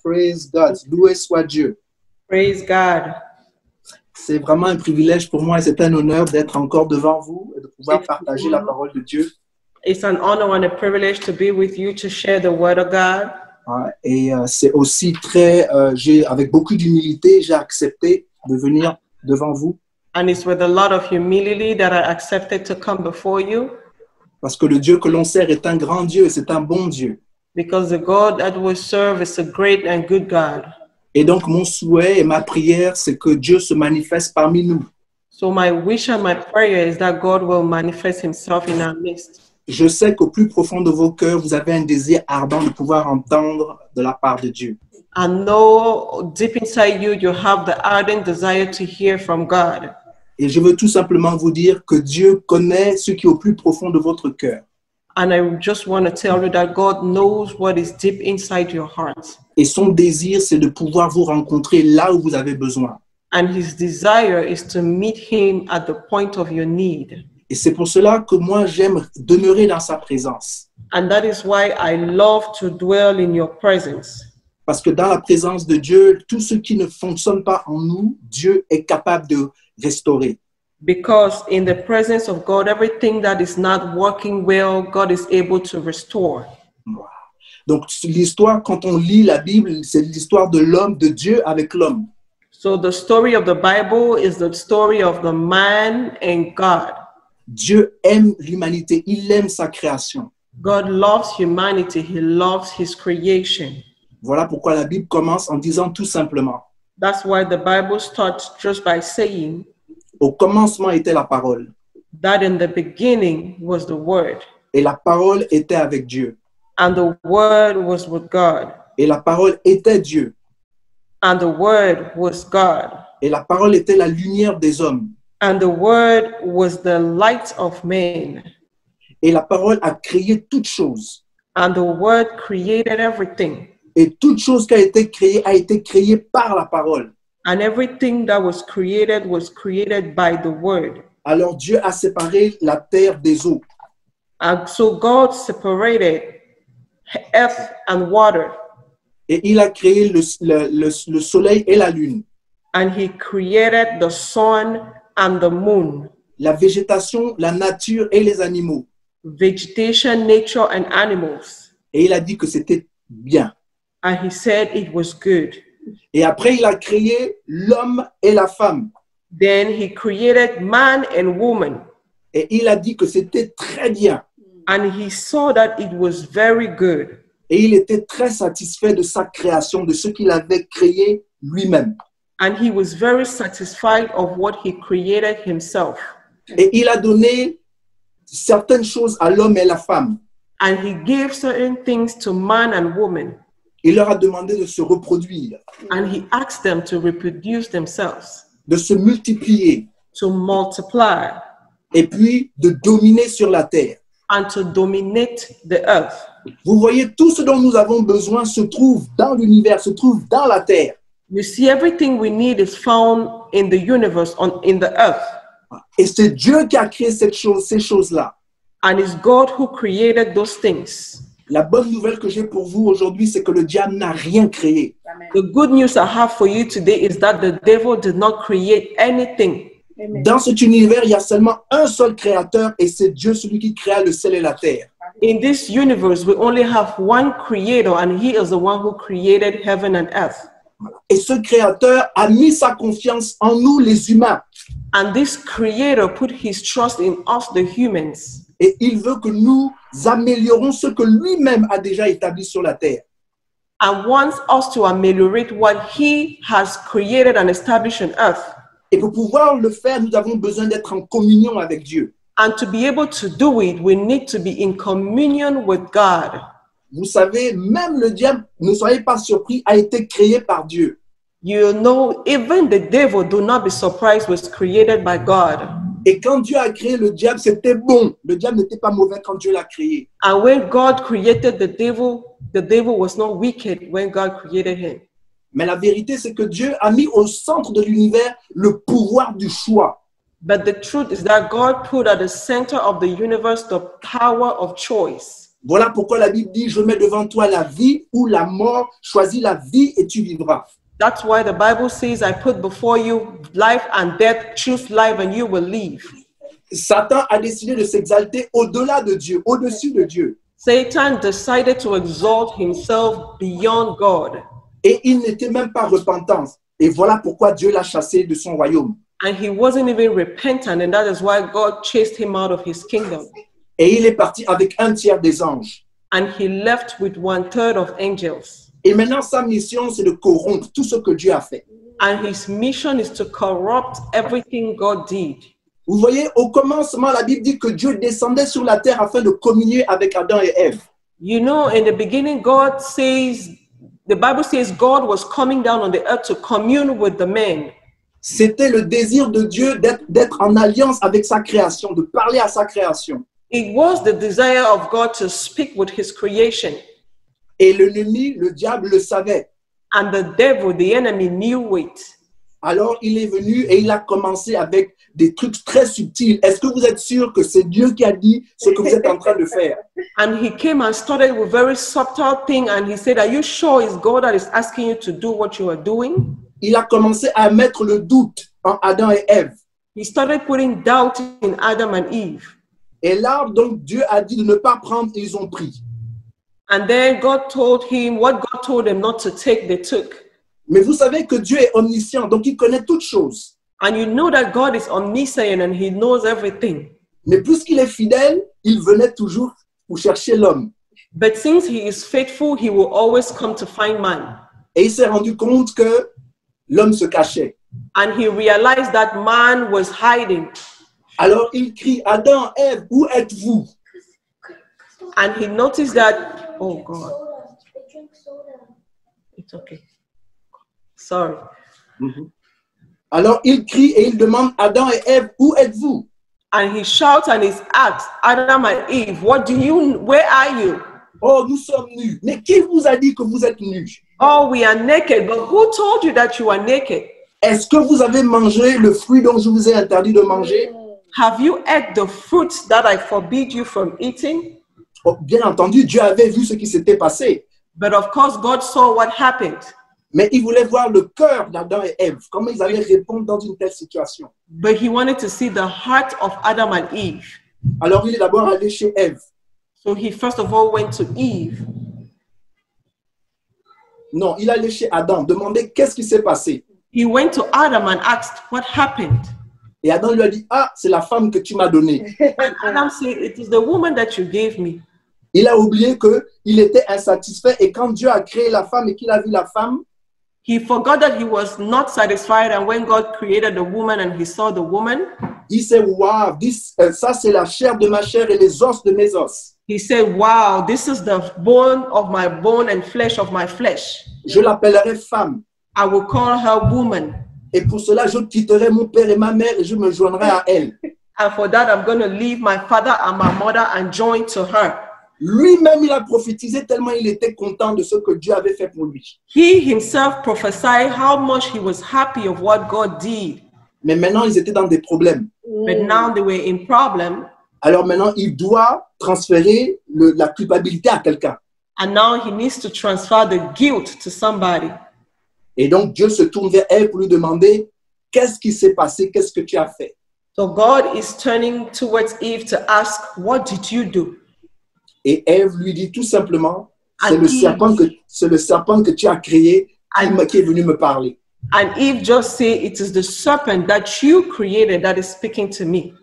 Praise God. Loué soit Dieu. Praise God. C'est vraiment un privilège pour moi et c'est un honneur d'être encore devant vous et de pouvoir partager la parole de Dieu. It's an honor and a privilege to be with you to share the word of God. Et c'est aussi avec beaucoup d'humilité, j'ai accepté de venir devant vous. And it's with a lot of humility that I accepted to come before you. Parce que le Dieu que l'on sert est un grand Dieu et c'est un bon Dieu. Because the God that we serve is a great and good God. Et donc, mon souhait et ma prière, c'est que Dieu se manifeste parmi nous. So my wish and my prayer is that God will manifest himself in our midst. Je sais qu'au plus profond de vos cœurs, vous avez un désir ardent de pouvoir entendre de la part de Dieu. I know deep inside you, you have the ardent desire to hear from God. Et je veux tout simplement vous dire que Dieu connaît ce qui est au plus profond de votre cœur. And I just want to tell you that God knows what is deep inside your heart. Et son désir, c'est de pouvoir vous rencontrer là où vous avez besoin. And his desire is to meet him at the point of your need. Et c'est pour cela que moi, j'aime demeurer dans sa présence. And that is why I love to dwell in your presence. Parce que dans la présence de Dieu, tout ce qui ne fonctionne pas en nous, Dieu est capable de restaurer. Because in the presence of God, everything that is not working well, God is able to restore. Donc, l'histoire, quand on lit la Bible, c'est l'histoire de l'homme, de Dieu avec l'homme. So the story of the Bible is the story of the man and God. Dieu aime l'humanité, il aime sa création. God loves humanity, he loves his creation. Voilà pourquoi la Bible commence en disant tout simplement, That's why the Bible starts just by saying au commencement était la parole, that in the beginning was the Word, et la parole était avec Dieu, and the Word was with God, et la parole était Dieu, and the Word was God, et la parole était la lumière des hommes, and the Word was the light of men, et la parole a créé toutes choses, and the Word created everything, et toute chose qui a été créée par la parole. and everything that was created by the Word. Alors Dieu a séparé la terre des eaux. And so God separated earth and water, Et il a créé le soleil et la lune, and he created the sun and the moon, la végétation, la nature et les animaux. vegetation, nature, and animals. Et il a dit que c'était bien. And he said it was good. Et après, il a créé l'homme et la femme. Then he created man and woman, Et il a dit que c'était très bien. and he saw that it was very good. Et il était très satisfait de sa création, de ce qu'il avait créé lui-même. And he was very satisfied of what he created himself. Et il a donné certaines choses à l'homme et la femme. And he gave certain things to man and woman, Il leur a demandé de se reproduire, and he asked them to reproduce themselves, de se multiplier to multiply, et puis de dominer sur la terre. and to dominate the earth. Vous voyez, tout ce dont nous avons besoin se trouve dans l'univers, se trouve dans la terre. You see, everything we need is found in the universe, in the earth. Et c'est Dieu qui a créé ces choses-là. And it's God who created those things. La bonne nouvelle que j'ai pour vous aujourd'hui, c'est que le diable n'a rien créé. The good news I have for you today is that the devil did not create anything. Dans cet univers, il y a seulement un seul créateur et c'est Dieu, celui qui créa le ciel et la terre. In this universe, we only have one creator, and he is the one who created heaven and earth. Et ce créateur a mis sa confiance en nous, les humains. And this creator put his trust in us, the humans. Et il veut que nous améliorons ce que lui-même a déjà établi sur la terre. And wants us to ameliorate what he has created and established on earth. Et pour pouvoir le faire, nous avons besoin d'être en communion avec Dieu. And to be able to do it, we need to be in communion with God. Vous savez, même le diable, ne soyez pas surpris, a été créé par Dieu. You know, even the devil, do not be surprised, was created by God. Et quand Dieu a créé le diable, c'était bon. Le diable n'était pas mauvais quand Dieu l'a créé. And when God created the devil was not wicked when God created him. Mais la vérité, c'est que Dieu a mis au centre de l'univers le pouvoir du choix. But the truth is that God put at the center of the universe the power of choice. Voilà pourquoi la Bible dit, je mets devant toi la vie ou la mort, choisis la vie et tu vivras. That's why the Bible says, I put before you life and death, choose life and you will live. Satan a décidé de s'exalter au-delà de Dieu, au-dessus de Dieu. Satan decided to exalt himself beyond God. Et il n'était même pas repentant. Et voilà pourquoi Dieu l'a chassé de son royaume. And he wasn't even repentant, and that is why God chased him out of his kingdom. Et il est parti avec un tiers des anges. And he left with 1/3 of angels. Et maintenant, sa mission, c'est de corrompre tout ce que Dieu a fait. And his mission is to corrupt everything God did. Vous voyez, au commencement, la Bible dit que Dieu descendait sur la terre afin de communier avec Adam et Ève. You know, in the beginning, the Bible says God was coming down on the earth to commune with the men. C'était le désir de Dieu d'être en alliance avec sa création, de parler à sa création. It was the desire of God to speak with his creation. Et l'ennemi, le diable, le savait. And the devil, the enemy, knew it. Alors, il est venu et il a commencé avec des trucs très subtils. Est-ce que vous êtes sûr que c'est Dieu qui a dit ce que vous êtes en train de faire? And he came and started with very subtle thing, and he said, are you sure it's God that is asking you to do what you are doing? Il a commencé à mettre le doute en Adam et Ève. He started putting doubt in Adam and Eve. Et là, donc, Dieu a dit de ne pas prendre, ils ont pris. And then God told him what God told them not to take, they took. Mais vous savez que Dieu est omniscient, donc il connaît toutes choses. And you know that God is omniscient and he knows everything. Mais puisqu'il est fidèle, il venait toujours pour chercher l'homme. But since he is faithful, he will always come to find man. Et il s'est rendu compte que l'homme se cachait. And he realized that man was hiding. Alors il crie, Adam, Ève, où êtes-vous? And he noticed that, oh God, it's okay. Sorry. Alors il crie et il demande, Adam et Ève, où êtes-vous? And he shouts and he asks, Adam and Eve, where are you? Oh, nous sommes nus. Mais qui vous a dit que vous êtes nus? Oh, we are naked. But who told you that you are naked? Est-ce que vous avez mangé le fruit dont je vous ai interdit de manger? Have you ate the fruits that I forbid you from eating? Oh, bien entendu, Dieu avait vu ce qui s'était passé. But of course, God saw what happened. Mais il voulait voir le cœur d'Adam et Ève, comment ils allaient répondre dans une telle situation. But he wanted to see the heart of Adam and Eve. Alors il est d'abord allé chez Ève. So he first of all went to Eve. Non, il est allé chez Adam, demander qu'est-ce qui s'est passé. He went to Adam and asked what happened. Et Adam lui a dit, ah, c'est la femme que tu m'as donnée. And Adam said, it is the woman that you gave me. Il a oublié qu'il était insatisfait et quand Dieu a créé la femme et qu'il a vu la femme, He forgot that he was not satisfied, and when God created the woman and he saw the woman, il s'est dit, wow, ça c'est la chair de ma chair et les os de mes os. he said, wow, this is the bone of my bone and flesh of my flesh. Je l'appellerai femme. I will call her woman. Et pour cela, je quitterai mon père et ma mère et je me joindrai à elle. And for that, I'm going to leave my father and my mother and join to her. Lui-même, il a prophétisé tellement il était content de ce que Dieu avait fait pour lui. He himself prophesied how much he was happy of what God did. Mais maintenant, ils étaient dans des problèmes. But now they were in problem. Alors maintenant, il doit transférer la culpabilité à quelqu'un. And now he needs to transfer the guilt to somebody. Et donc, Dieu se tourne vers elle pour lui demander, qu'est-ce qui s'est passé? Qu'est-ce que tu as fait? So God is turning towards Eve to ask, what did you do? Et Ève lui dit tout simplement, c'est And le serpent que tu as créé qui est venu me parler. And Eve just said, it is the serpent that you created that is speaking to me.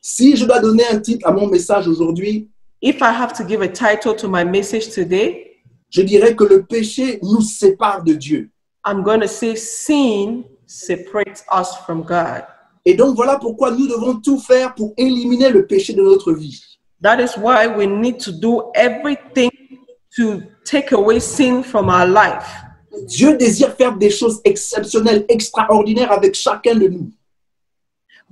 Si je dois donner un titre à mon message aujourd'hui, If I have to give a title to my message today, je dirais que le péché nous sépare de Dieu. I'm going to say sin separates us from God. Et donc voilà pourquoi nous devons tout faire pour éliminer le péché de notre vie. That is why we need to do everything to take away sin from our life. Dieu désire faire des choses exceptionnelles, extraordinaires avec chacun de nous.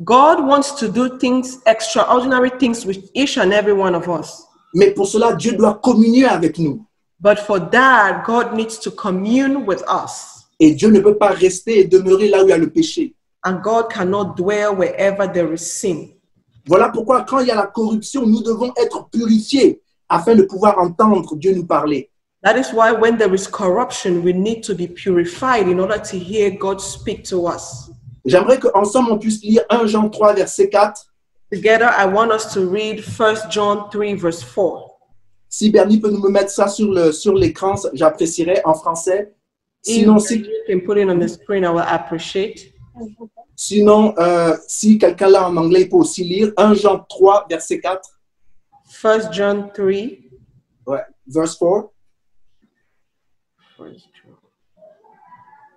God wants to do things, extraordinary things with each and every one of us. Mais pour cela, Dieu doit communier avec nous. But for that, God needs to commune with us. Et Dieu ne peut pas rester et demeurer là où il y a le péché. And God cannot dwell wherever there is sin. Voilà pourquoi quand il y a la corruption, nous devons être purifiés afin de pouvoir entendre Dieu nous parler. That is why when there is corruption, we need to be purified in order to hear God speak to us. J'aimerais qu'ensemble on puisse lire 1 Jean 3, verset 4. Together, I want us to read 1 John 3, verse 4. Si Bernie peut nous mettre ça sur l'écran, j'apprécierais en français. Sinon, If you can put it on the screen, I will appreciate. Si quelqu'un l'a en anglais, il peut aussi lire 1 Jean 3, verset 4. 1 John 3. Ouais, verse 4.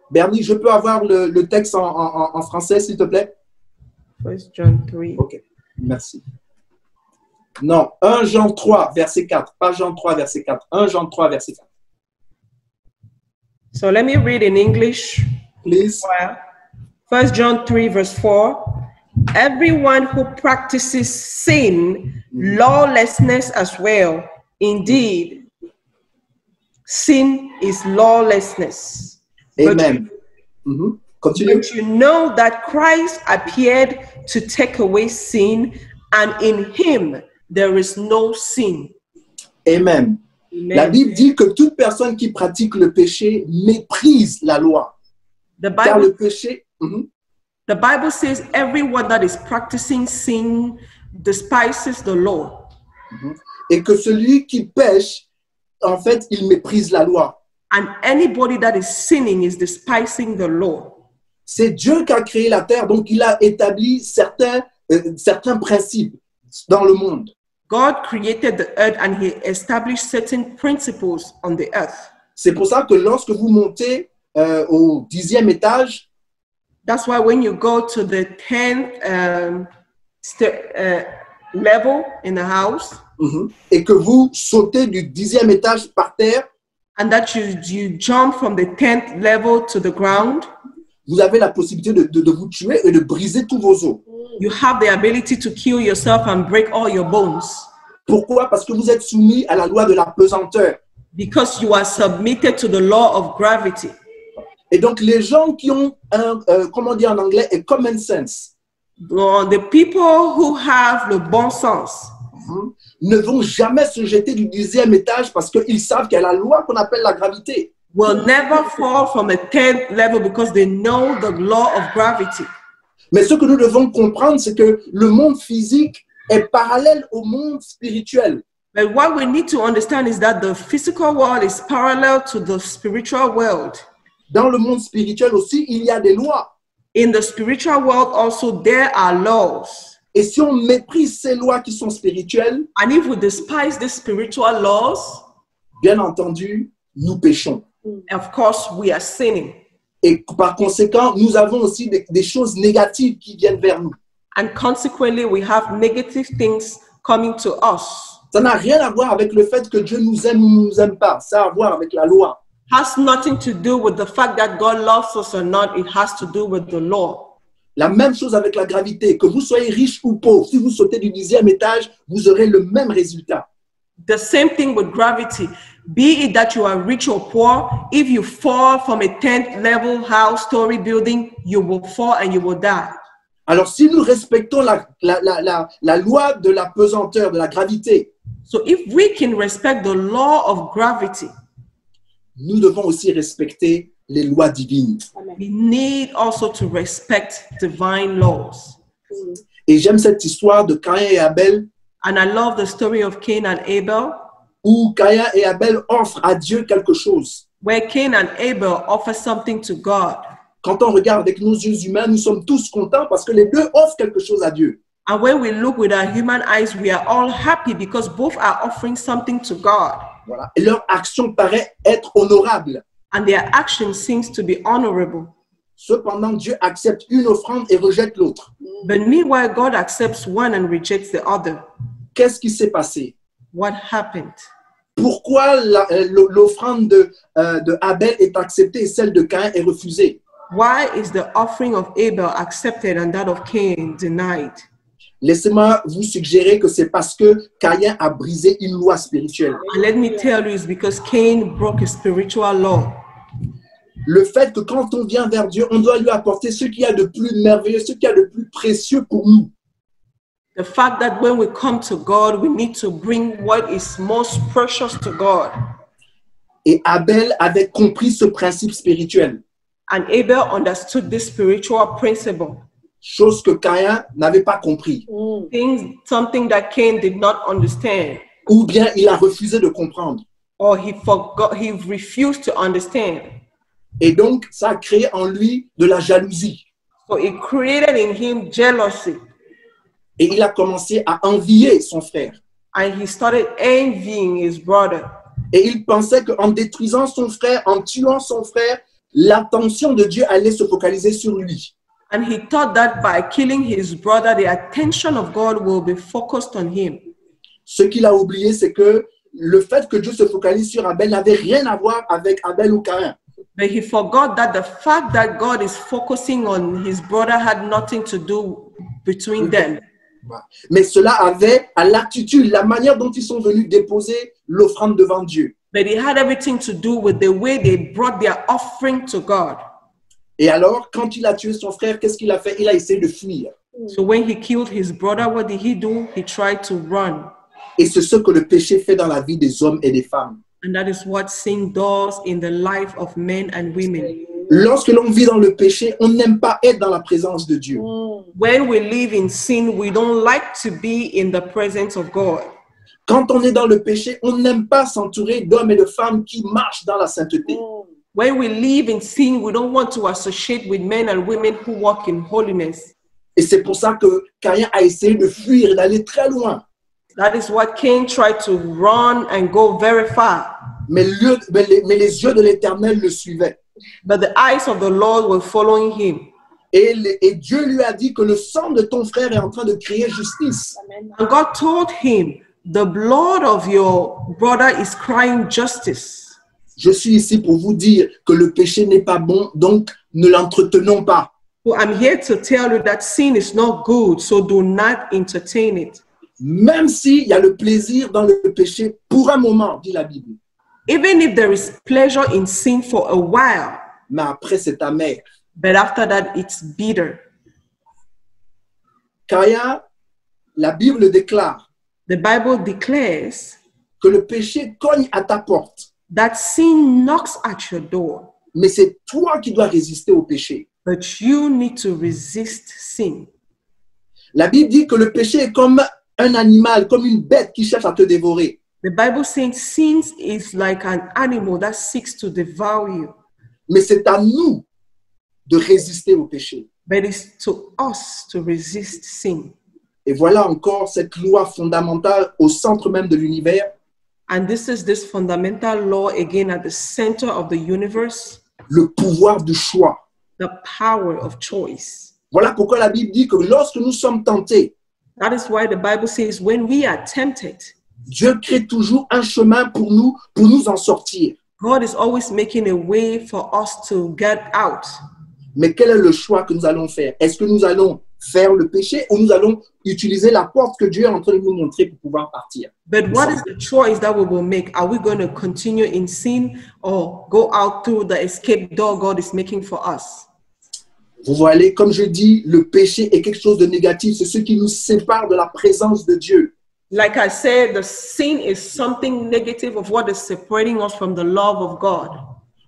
Bernie, je peux avoir le texte en français, s'il te plaît? 1 John 3. Ok, merci. Non, 1 Jean 3, verset 4. Pas Jean 3, verset 4. 1 Jean 3, verset 4. So let me read in English. Please. 1 John 3, verse 4. Everyone who practices sin, lawlessness as well. Indeed, sin is lawlessness. Amen. Continue. But you know that Christ appeared to take away sin, and in him there is no sin. Amen. Amen. La Bible dit que toute personne qui pratique le péché méprise la loi. Car le péché... The Bible says everyone that is practicing sin despises the law. Et que celui qui pêche, en fait, il méprise la loi. And anybody that is sinning is despising the law. C'est Dieu qui a créé la terre, donc il a établi certains principes dans le monde. God created the earth and he established certain principles on the earth. C'est pour ça que lorsque vous montez au 10e étage, that's why when you go to the 10th level in the house, et que vous sautez du 10e étage par terre, and that you jump from the 10th level to the ground, vous avez la possibilité de vous tuer et de briser tous vos os. You have the ability to kill yourself and break all your bones. Pourquoi? Parce que vous êtes soumis à la loi de la pesanteur. Because you are submitted to the law of gravity. Et donc, les gens qui ont comment dire en anglais, a common sense. The people who have le bon sens ne vont jamais se jeter du 10e étage parce qu'ils savent qu'il y a la loi qu'on appelle la gravité. Will never fall from a 10th level because they know the law of gravity. Mais ce que nous devons comprendre, c'est que le monde physique est parallèle au monde spirituel. But what we need to understand is that the physical world is parallel to the spiritual world. Dans le monde spirituel aussi, il y a des lois. In the spiritual world also there are laws. Et si on méprise ces lois qui sont spirituelles, and if we despise the spiritual laws, bien entendu, nous péchons. Of course, we are sinning. Et par conséquent, nous avons aussi des choses négatives qui viennent vers nous. And consequently, we have negative things coming to us. Ça n'a rien à voir avec le fait que Dieu nous aime ou ne nous aime pas. Ça a à voir avec la loi. Has nothing to do with the fact that God loves us or not. It has to do with the law. La même chose avec la gravité. Que vous soyez riche ou pauvre, si vous sautez du 10e étage, vous aurez le même résultat. The same thing with gravity. Be it that you are rich or poor, if you fall from a 10th level house, story building, you will fall and you will die. Alors, si nous respectons la loi de la pesanteur, de la gravité, so if we can respect the law of gravity, nous devons aussi respecter les lois divines. We need also to respect divine laws. Et j'aime cette histoire de Caïn et Abel. And I love the story of Cain and Abel. Où Caïn et Abel offrent à Dieu quelque chose. Where Cain and Abel offer something to God. Quand on regarde avec nos yeux humains, nous sommes tous contents parce que les deux offrent quelque chose à Dieu. And when we look with our human eyes, we are all happy because both are offering something to God. Voilà. Et leur action paraît être honorable. And their action seems to be honorable. Cependant, Dieu accepte une offrande et rejette l'autre. But meanwhile, God accepts one and rejects the other. Qu'est-ce qui s'est passé? What happened? Pourquoi l'offrande de Abel est acceptée et celle de Caïn est refusée? Why is the offering of Abel accepted and that of Cain denied? Laissez-moi vous suggérer que c'est parce que Caïn a brisé une loi spirituelle. And let me tell you, it's because Cain broke a spiritual law. Le fait que quand on vient vers Dieu, on doit lui apporter ce qu'il y a de plus merveilleux, ce qu'il y a de plus précieux pour nous. The fact that when we come to God, we need to bring what is most precious to God. Et Abel avait compris ce principe spirituel, And Abel understood this spiritual principle. chose que Caïn n'avait pas compris, Something that Cain did not understand, ou bien il a refusé de comprendre. or he refused to understand. Et donc, ça a créé en lui de la jalousie. So it created in him jealousy, Et il a commencé à envier son frère. and he started envying his brother. Et il pensait qu'en détruisant son frère, en tuant son frère, l'attention de Dieu allait se focaliser sur lui. And he thought that by killing his brother, the attention of God will be focused on him. Ce qu'il a oublié, c'est que le fait que Dieu se focalise sur Abel n'avait rien à voir avec Abel ou Caïn. But he forgot that the fact that God is focusing on his brother had nothing to do between them. Mais cela avait à l'attitude, la manière dont ils sont venus déposer l'offrande devant Dieu. But it had everything to do with the way they brought their offering to God. Et alors, quand il a tué son frère, qu'est-ce qu'il a fait? Il a essayé de fuir. So when he killed his brother, what did he do? He tried to run. Et c'est ce que le péché fait dans la vie des hommes et des femmes. And that is what sin does in the life of men and women. Lorsque l'on vit dans le péché, on n'aime pas être dans la présence de Dieu. When we live in sin, we don't like to be in the presence of God. Quand on est dans le péché, on n'aime pas s'entourer d'hommes et de femmes qui marchent dans la sainteté. When we live in sin, we don't want to associate with men and women who walk in holiness. Et c'est pour ça que Caïn a essayé de fuir et d'aller très loin. That is what Cain tried to run and go very far. Mais les yeux de l'Éternel le suivaient. But the eyes of the Lord were following him. Et Dieu lui a dit que le sang de ton frère est en train de crier justice. And God told him, the blood of your brother is crying justice. Je suis ici pour vous dire que le péché n'est pas bon, donc ne l'entretenons pas. So I'm here to tell you that sin is not good, so do not entertain it. Même s'il y a le plaisir dans le péché pour un moment, dit la Bible. Even if there is pleasure in sin for a while, Mais après, c'est amer. but after that it's bitter. Caïn, la Bible déclare The Bible declares que le péché cogne à ta porte. that sin knocks at your door, Mais c'est toi qui dois résister au péché. but you need to resist sin. La Bible dit que le péché est comme un animal, comme une bête qui cherche à te dévorer. The Bible says sin is like an animal that seeks to devour you, Mais c'est à nous de résister au péché. but it's to us to resist sin. Et voilà encore cette loi fondamentale au centre même de l'univers. And this fundamental law again at the center of the universe, Le pouvoir du choix. the power of choice. Voilà pourquoi la Bible dit que lorsque nous sommes tentés, That is why the Bible says when we are tempted, Dieu crée toujours un chemin pour nous en sortir. God is always making a way for us to get out. Mais quel est le choix que nous allons faire? Est-ce que nous allons faire le péché ou nous allons utiliser la porte que Dieu est en train de nous montrer pour pouvoir partir? But what is the choice that we will make? Are we going to continue in sin or go out through the escape door God is making for us? Vous voyez, comme je dis, le péché est quelque chose de négatif. C'est ce qui nous sépare de la présence de Dieu. Like I said, the sin is something negative of what is separating us from the love of God.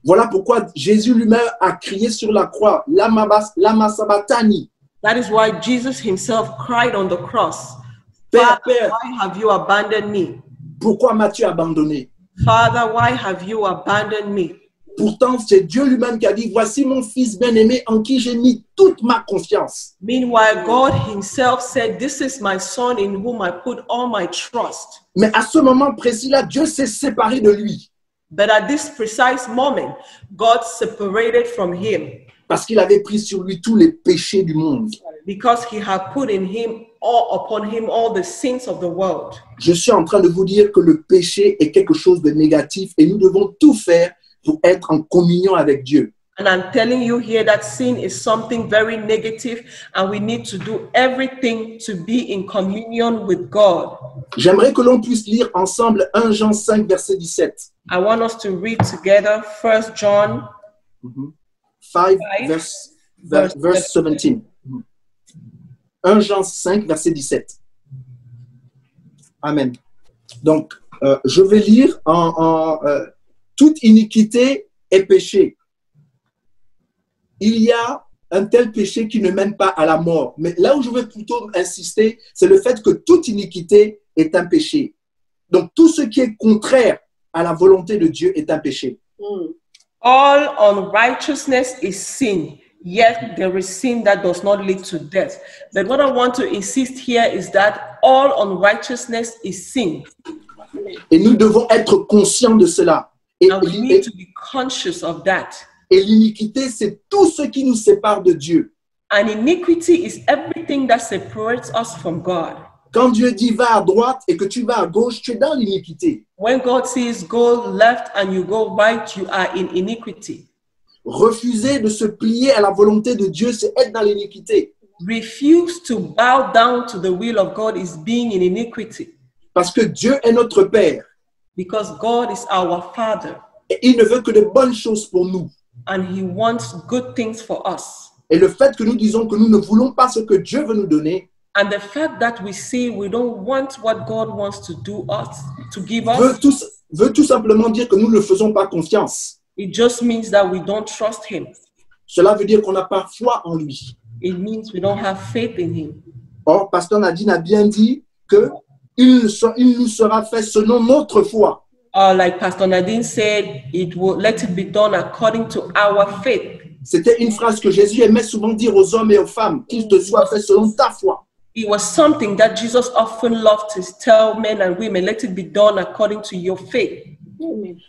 Voilà pourquoi Jésus lui-même a crié sur la croix, Lama Sabatani. That is why Jesus himself cried on the cross, Père, Father, Père, why have you abandoned me? pourquoi m'as-tu abandonné? Father, why have you abandoned me? Pourtant, c'est Dieu lui-même qui a dit, voici mon fils bien-aimé en qui j'ai mis toute ma confiance. Meanwhile, God himself said, this is my son in whom I put all my trust. Mais à ce moment précis-là, Dieu s'est séparé de lui But at this precise moment, God separated from him parce qu'il avait pris sur lui tous les péchés du monde. because he had put in him upon him all the sins of the world. Je suis en train de vous dire que le péché est quelque chose de négatif et nous devons tout faire pour être en communion avec Dieu. And I'm telling you here that sin is something very negative and we need to do everything to be in communion with God. J'aimerais que l'on puisse lire ensemble 1 Jean 5, verset 17. I want us to read together 1 John 5, verse 17. 1 Jean 5, verset 17. Amen. Donc, je vais lire toute iniquité est péché. Il y a un tel péché qui ne mène pas à la mort. Mais là où je veux plutôt insister, c'est le fait que toute iniquité est un péché. Donc, tout ce qui est contraire à la volonté de Dieu est un péché. All unrighteousness is sin, yet there is sin that does not lead to death. But what I want to insist here is that all unrighteousness is sin. Et nous devons être conscients de cela. And we need to be conscious of that. Et l'iniquité, c'est tout ce qui nous sépare de Dieu. And iniquity is everything that separates us from God. Quand Dieu dit va à droite et que tu vas à gauche, tu es dans l'iniquité. When God says go left and you go right, you are in iniquity. Refuser de se plier à la volonté de Dieu, c'est être dans l'iniquité. Refuse to bow down to the will of God is being in iniquity. Parce que Dieu est notre Père. Because God is our Father. Et il ne veut que de bonnes choses pour nous. And He wants good things for us. Et le fait que nous disons que nous ne voulons pas ce que Dieu veut nous donner, And the fact that we say we don't want what God wants to do us, to give us, veut tout simplement dire que nous ne faisons pas confiance. it just means that we don't trust Him. Cela veut dire qu'on n'a pas foi en lui. It means we don't have faith in Him. Or, Pasteur Nadine a bien dit que il nous sera fait selon notre foi. Like Pastor Nadine said, it will let it be done according to our faith. C'était une phrase que Jésus aimait souvent dire aux hommes et aux femmes, qu'il te soit fait selon ta foi. It was something that Jesus often loved to tell men and women, let it be done according to your faith.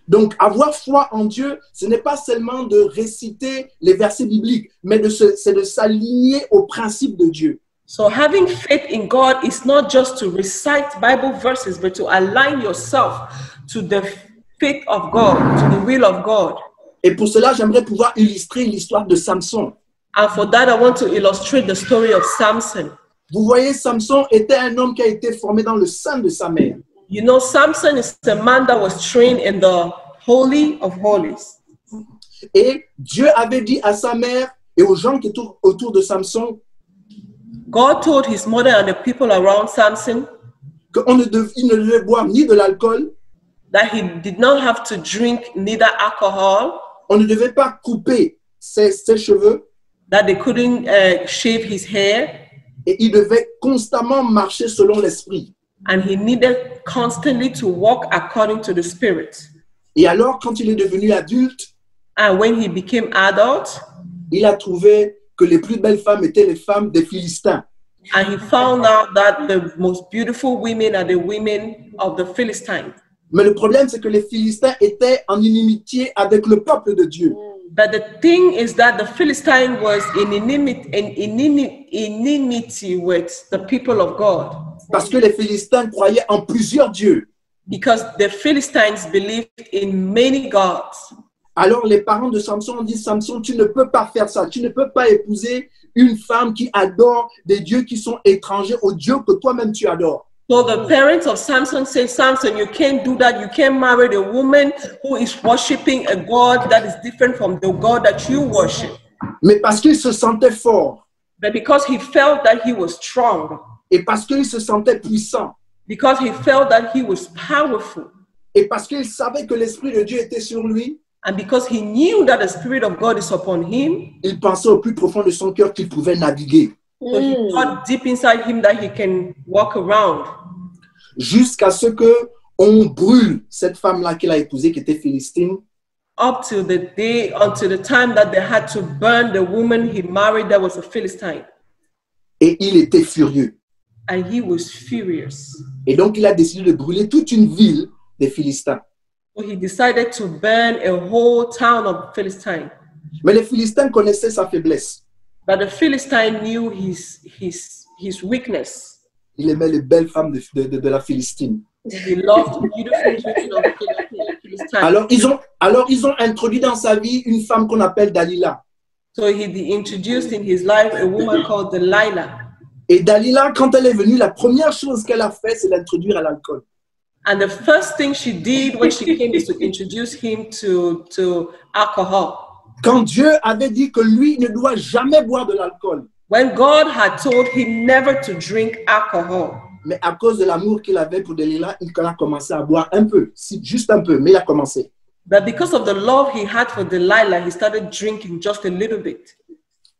Donc, avoir foi en Dieu, ce n'est pas seulement de réciter les versets bibliques, mais c'est de s'aligner aux principes de Dieu. So having faith in God is not just to recite Bible verses, but to align yourself to the faith of God, to the will of God. Et pour cela, j'aimerais pouvoir illustrer l'histoire de Samson. And for that, I want to illustrate the story of Samson. Vous voyez, Samson était un homme qui a été formé dans le sein de sa mère. You know, Samson is the man that was trained in the Holy of Holies. Et Dieu avait dit à sa mère et aux gens qui étaient autour de Samson God told his mother and the people around Samson qu'il ne devait boire ni de l'alcool, that he did not have to drink neither alcohol, on ne devait pas couper ses cheveux, that they couldn't shave his hair, et il devait constamment marcher selon l'esprit. and he needed constantly to walk according to the Spirit. Et alors, quand il est devenu adulte, And when he became adult, il a trouvé que les plus belles femmes étaient les femmes des Philistins. and he found out that the most beautiful women are the women of the Philistines. Mais le problème, c'est que les Philistins étaient en inimitié avec le peuple de Dieu. But the thing is that the Philistine was in enmity with the people of God, Parce que les Philistins croyaient en plusieurs dieux. because the Philistines believed in many gods. Alors les parents de Samson ont dit, Samson, tu ne peux pas faire ça. Tu ne peux pas épouser une femme qui adore des dieux qui sont étrangers aux dieux que toi-même tu adores. So the parents of Samson say, Samson, you can't do that. You can't marry the woman who is worshiping a God that is different from the God that you worship. Mais parce qu'il se sentait fort But because he felt that he was strong, et parce qu'il se sentait puissant because he felt that he was powerful, et parce qu'il savait que l'Esprit de Dieu était sur lui, and because he knew that the Spirit of God is upon him, il pensait au plus profond de son cœur qu'il pouvait naviguer. so he thought deep inside him that he can walk around. Jusqu'à ce qu'on brûle cette femme-là qu'il a épousée, qui était philistine, Until the time that they had to burn the woman he married that was a Philistine. et il était furieux. And he was furious. Et donc, il a décidé de brûler toute une ville des Philistins. So he decided to burn a whole town of Philistine. Mais les Philistins connaissaient sa faiblesse. But the Philistine knew his weakness. Il aimait les belles femmes de la Philistine. He loved the beautiful women of the Philistine. Alors, ils ont introduit dans sa vie une femme qu'on appelle Dalila. So he introduced in his life a woman called Delilah. Et Dalila, quand elle est venue, la première chose qu'elle a fait, c'est l'introduire à l'alcool. And the first thing she did when she came is to introduce him to alcohol. Quand Dieu avait dit que lui ne doit jamais boire de l'alcool, When God had told him never to drink alcohol, Mais à cause de l'amour qu'il avait pour Delilah, il a commencé à boire un peu, juste un peu, mais il a commencé. But because of the love he had for Delilah, he started drinking just a little bit.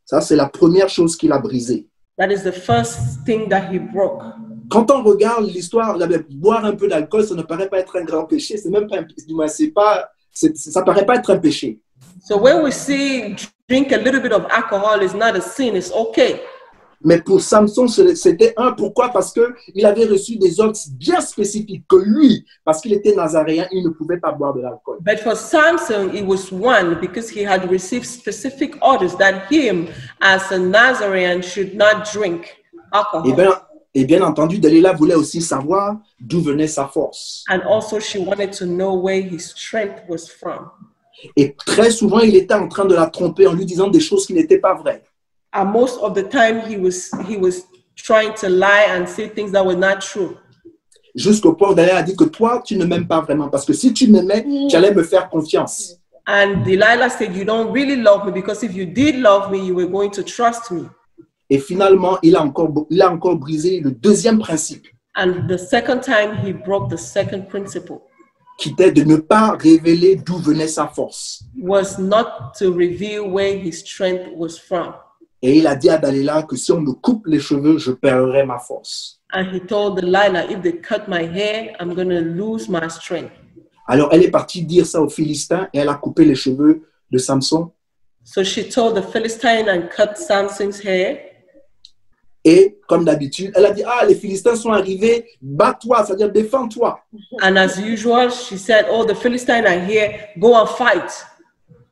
Ça, c'est la première chose qu'il a brisée. That is the first thing that he broke. Quand on regarde l'histoire, boire un peu d'alcool, ça ne paraît pas être un grand péché. C'est même pas, ça paraît pas être un péché. So when we see drink a little bit of alcohol is not a sin, it's okay. Mais pour Samson, c'était un. Pourquoi? Parce qu'il avait reçu des ordres bien spécifiques que lui, parce qu'il était nazaréen, il ne pouvait pas boire de l'alcool. But for Samson, it was one because he had received specific orders that him, as a Nazarene, should not drink alcohol. Et bien entendu, Delilah voulait aussi savoir d'où venait sa force. And also she wanted to know where his strength was from. Et très souvent, il était en train de la tromper en lui disant des choses qui n'étaient pas vraies. And most of the time he was trying to lie and say things that were not true. Jusqu'au point où Delilah a dit que toi, tu ne m'aimes pas vraiment. Parce que si tu m'aimais, tu allais me faire confiance. And Delilah said, you don't really love me, because if you did love me, you were going to trust me. Et finalement, il a encore brisé le deuxième principe. And the second time, he broke the second principle. Qui était de ne pas révéler d'où venait sa force. Was not to reveal where his strength was from. Et il a dit à Delilah que si on me coupe les cheveux, je perdrai ma force. And he told Delilah, if they cut my hair, I'm going to lose my strength. Alors elle est partie dire ça aux Philistins et elle a coupé les cheveux de Samson. So she told the Philistine and cut Samson's hair. Et comme d'habitude, elle a dit, ah, les Philistins sont arrivés, bats-toi, c'est-à-dire défends-toi. And as usual, she said, oh, the Philistines are here, go and fight.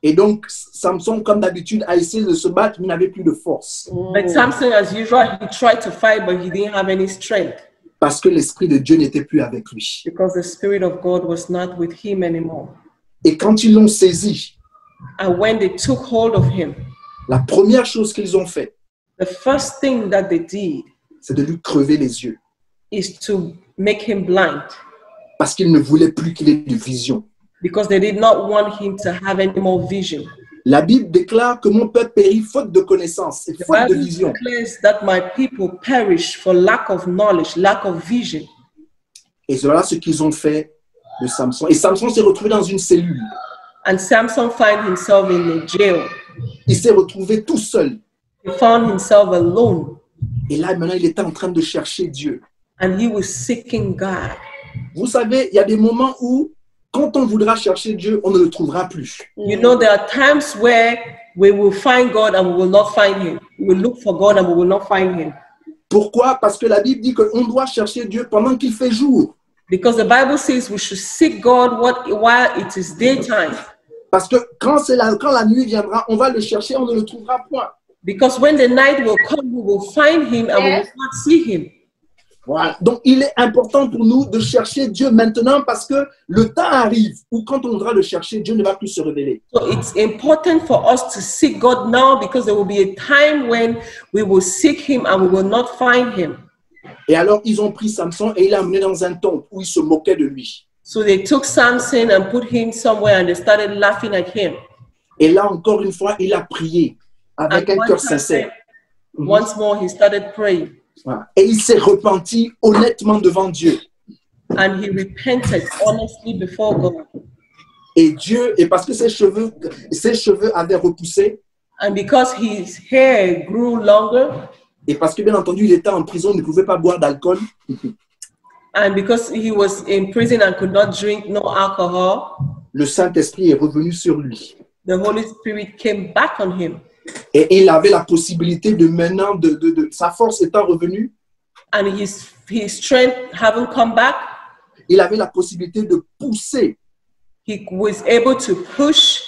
Et donc, Samson, comme d'habitude, a essayé de se battre, mais n'avait plus de force. But Samson, as usual, he tried to fight, but he didn't have any strength. Parce que l'Esprit de Dieu n'était plus avec lui. Because the Spirit of God was not with him anymore. Et quand ils l'ont saisi, and when they took hold of him, la première chose qu'ils ont fait, the first thing that they did, c'est de lui crever les yeux. Is to make him blind. Parce qu'ils ne voulaient plus qu'il ait de vision. Because they did not want him to have any more vision. La Bible déclare que mon peuple périt faute de connaissance et faute de vision. The Bible declares that my people perish for lack of knowledge, lack of vision. Et voilà ce qu'ils ont fait de Samson. Et Samson s'est retrouvé dans une cellule. And Samson found himself in a jail. Il s'est retrouvé tout seul. He found himself alone. Et là, maintenant, il était en train de chercher Dieu. And he was seeking God. Vous savez, il y a des moments où, quand on voudra chercher Dieu, on ne le trouvera plus. You know, there are times where we will find God and we will not find him. We will look for God and we will not find him. Pourquoi? Parce que la Bible dit qu'on doit chercher Dieu pendant qu'il fait jour. Because the Bible says we should seek God while it is daytime. Parce que quand la nuit viendra, on va le chercher, on ne le trouvera point. Because when the night will come, we will find him and we will not see him. Voilà. Donc, il est important pour nous de chercher Dieu maintenant parce que le temps arrive où quand on voudra le chercher, Dieu ne va plus se révéler. So it's important for us to seek God now because there will be a time when we will seek him and we will not find him. Et alors, ils ont pris Samson et il l'a amené dans un temple où ils se moquaient de lui. So they took Samson and put him somewhere and they started laughing at him. Et là, encore une fois, il a prié avec un cœur sincère. Once more, he started praying. Voilà. Et il s'est repenti honnêtement devant Dieu. And he repented honestly before God. Et Dieu, et parce que ses cheveux avaient repoussé. And because his hair grew longer. Et parce que bien entendu, il était en prison, il ne pouvait pas boire d'alcool. And because he was in prison and could not drink no alcohol. Le Saint-Esprit est revenu sur lui. The Holy Spirit came back on him. Et il avait la possibilité de maintenant, sa force étant revenue. And his strength having come back. Il avait la possibilité de pousser. He was able to push.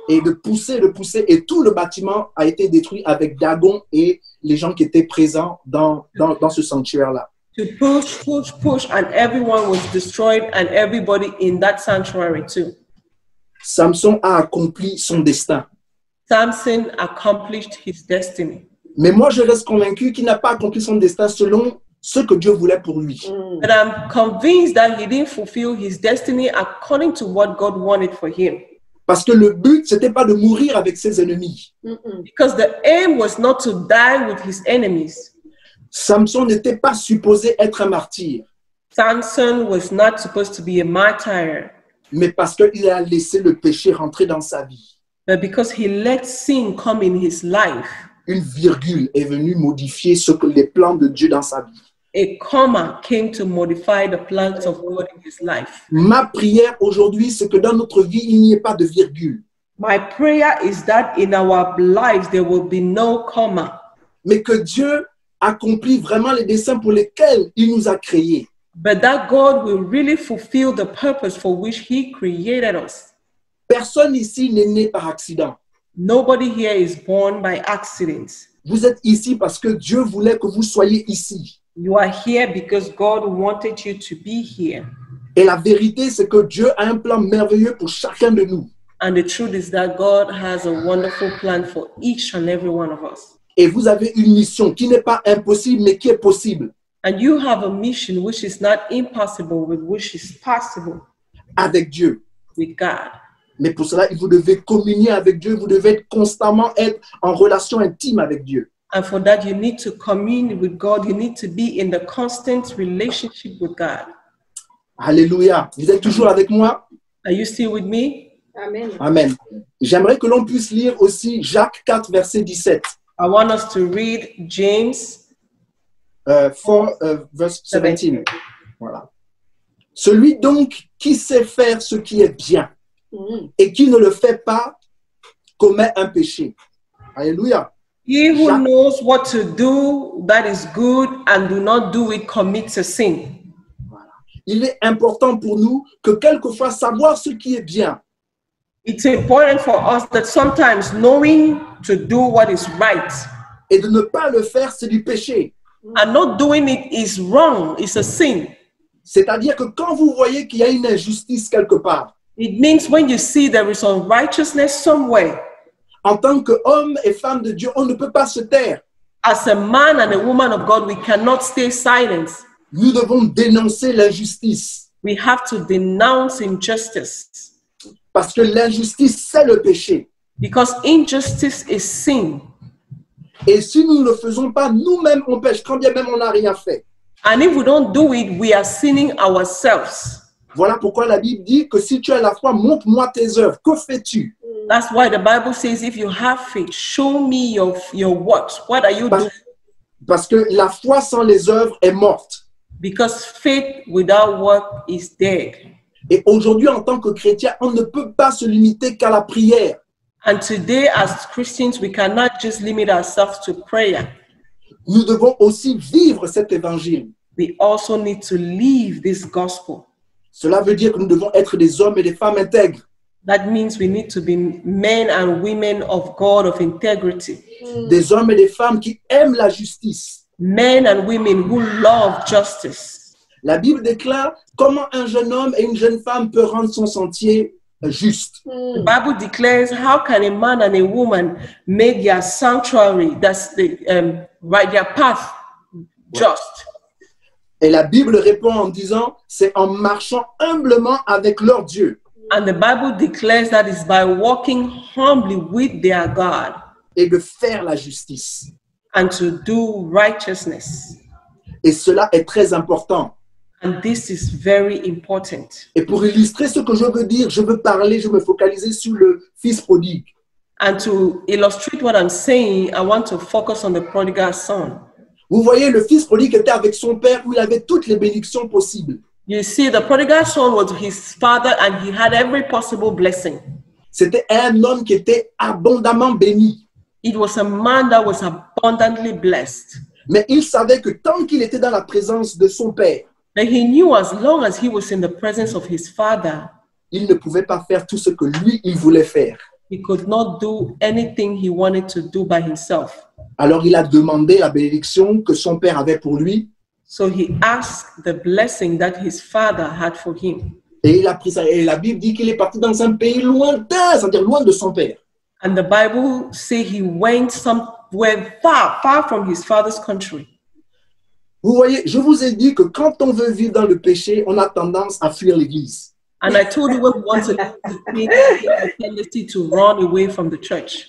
Et de pousser. Et tout le bâtiment a été détruit avec Dagon et les gens qui étaient présents dans ce sanctuaire-là. To push, and everyone was destroyed and everybody in that sanctuary too. Samson a accompli son destin. Samson accomplished his destiny. Mais moi, je reste convaincu qu'il n'a pas accompli son destin selon ce que Dieu voulait pour lui. But I'm convinced that he didn't fulfill his destiny according to what God wanted for him. Parce que le but, c'était pas de mourir avec ses ennemis. Because the aim was not to die with his enemies. Samson n'était pas supposé être un martyr, Samson was not supposed to be a martyr, mais parce qu'il a laissé le péché rentrer dans sa vie. but because he let sin come in his life, Une virgule est venue modifier les plans de Dieu dans sa vie. a comma came to modify the plans of God in his life. Ma prière aujourd'hui, c'est que dans notre vie, il n'y ait pas de virgule, My prayer is that in our lives there will be no comma, mais que Dieu accomplit vraiment les desseins pour lesquels il nous a créés. but that God will really fulfill the purpose for which he created us. Personne ici n'est né par accident. Nobody here is born by accident. Vous êtes ici parce que Dieu voulait que vous soyez ici. You are here because God wanted you to be here. Et la vérité, c'est que Dieu a un plan merveilleux pour chacun de nous. And the truth is that God has a wonderful plan for each and every one of us. Et vous avez une mission qui n'est pas impossible, mais qui est possible. And you have a mission which is not impossible, but which is possible Avec Dieu. with God. Mais pour cela, vous devez communier avec Dieu. Vous devez constamment être en relation intime avec Dieu. And for that, you need to commune with God. You need to be in the constant relationship with God. Alléluia. Vous êtes toujours avec moi? Are you still with me? Amen. Amen. J'aimerais que l'on puisse lire aussi Jacques 4, verset 17. I want us to read James 4, verse 17. Voilà. Celui donc qui sait faire ce qui est bien et qui ne le fait pas commet un péché. Alléluia. He who Jacques- knows what to do that is good and do not do it commits a sin. Il est important pour nous que quelquefois savoir ce qui est bien It's important for us that sometimes knowing to do what is right et de ne pas le faire, c'est du péché. and not doing it is wrong, it's a sin. C'est-à-dire que quand vous voyez qu'il y a une injustice quelque part, It means when you see there is unrighteousness somewhere, en tant qu'homme et femme de Dieu, on ne peut pas se taire. as a man and a woman of God, we cannot stay silent. Nous devons dénoncer l'injustice We have to denounce injustice parce que l'injustice, c'est le péché. because injustice is sin. Et si nous ne le faisons pas, nous-mêmes, on pêche, quand bien même on n'a rien fait. And if we don't do it, we are sinning ourselves. Voilà pourquoi la Bible dit que si tu as la foi, montre-moi tes œuvres. Que fais-tu? That's why the Bible says, if you have faith, show me your works. What are you doing? Parce que la foi sans les œuvres est morte. Because faith without work is dead. Et aujourd'hui, en tant que chrétien, on ne peut pas se limiter qu'à la prière. And today, as Christians, we cannot just limit ourselves to prayer. Nous devons aussi vivre cet évangile. We also need to live this gospel. Cela veut dire que nous devons être des hommes et des femmes intègres. That means we need to be men and women of God of integrity. Des hommes et des femmes qui aiment la justice. Men and women who love justice. La Bible déclare comment un jeune homme et une jeune femme peuvent rendre son sentier juste. The Bible declares how can a man and a woman make their sanctuary, that's the right, their path just. Et la Bible répond en disant, c'est en marchant humblement avec leur Dieu And the Bible declares that is by walking humbly with their God et de faire la justice. and to do righteousness. Et cela est très important. And this is very important. Et pour illustrer ce que je veux dire, je veux parler, je veux me focaliser sur le fils prodigue. And to illustrate what I'm saying, I want to focus on the prodigal son. Vous voyez, le fils prodigue était avec son père où il avait toutes les bénédictions possibles. You see, the prodigal son was his father and he had every possible blessing. C'était un homme qui était abondamment béni. It was a man that was abundantly blessed. Mais il savait que tant qu'il était dans la présence de son père, But he knew as long as he was in the presence of his father, il ne pouvait pas faire tout ce que lui, il voulait faire. he could not do anything he wanted to do by himself. Alors il a demandé la bénédiction que son père avait pour lui So he asked the blessing that his father had for him. et il a pris ça. Et la Bible dit qu'il est parti dans un pays lointain, c'est-à-dire loin de son père. And the Bible says he went somewhere far, far from his father's country. Vous voyez, je vous ai dit que quand on veut vivre dans le péché, on a tendance à fuir l'église. And I told you when we want to live, we have a tendency to run away from the church.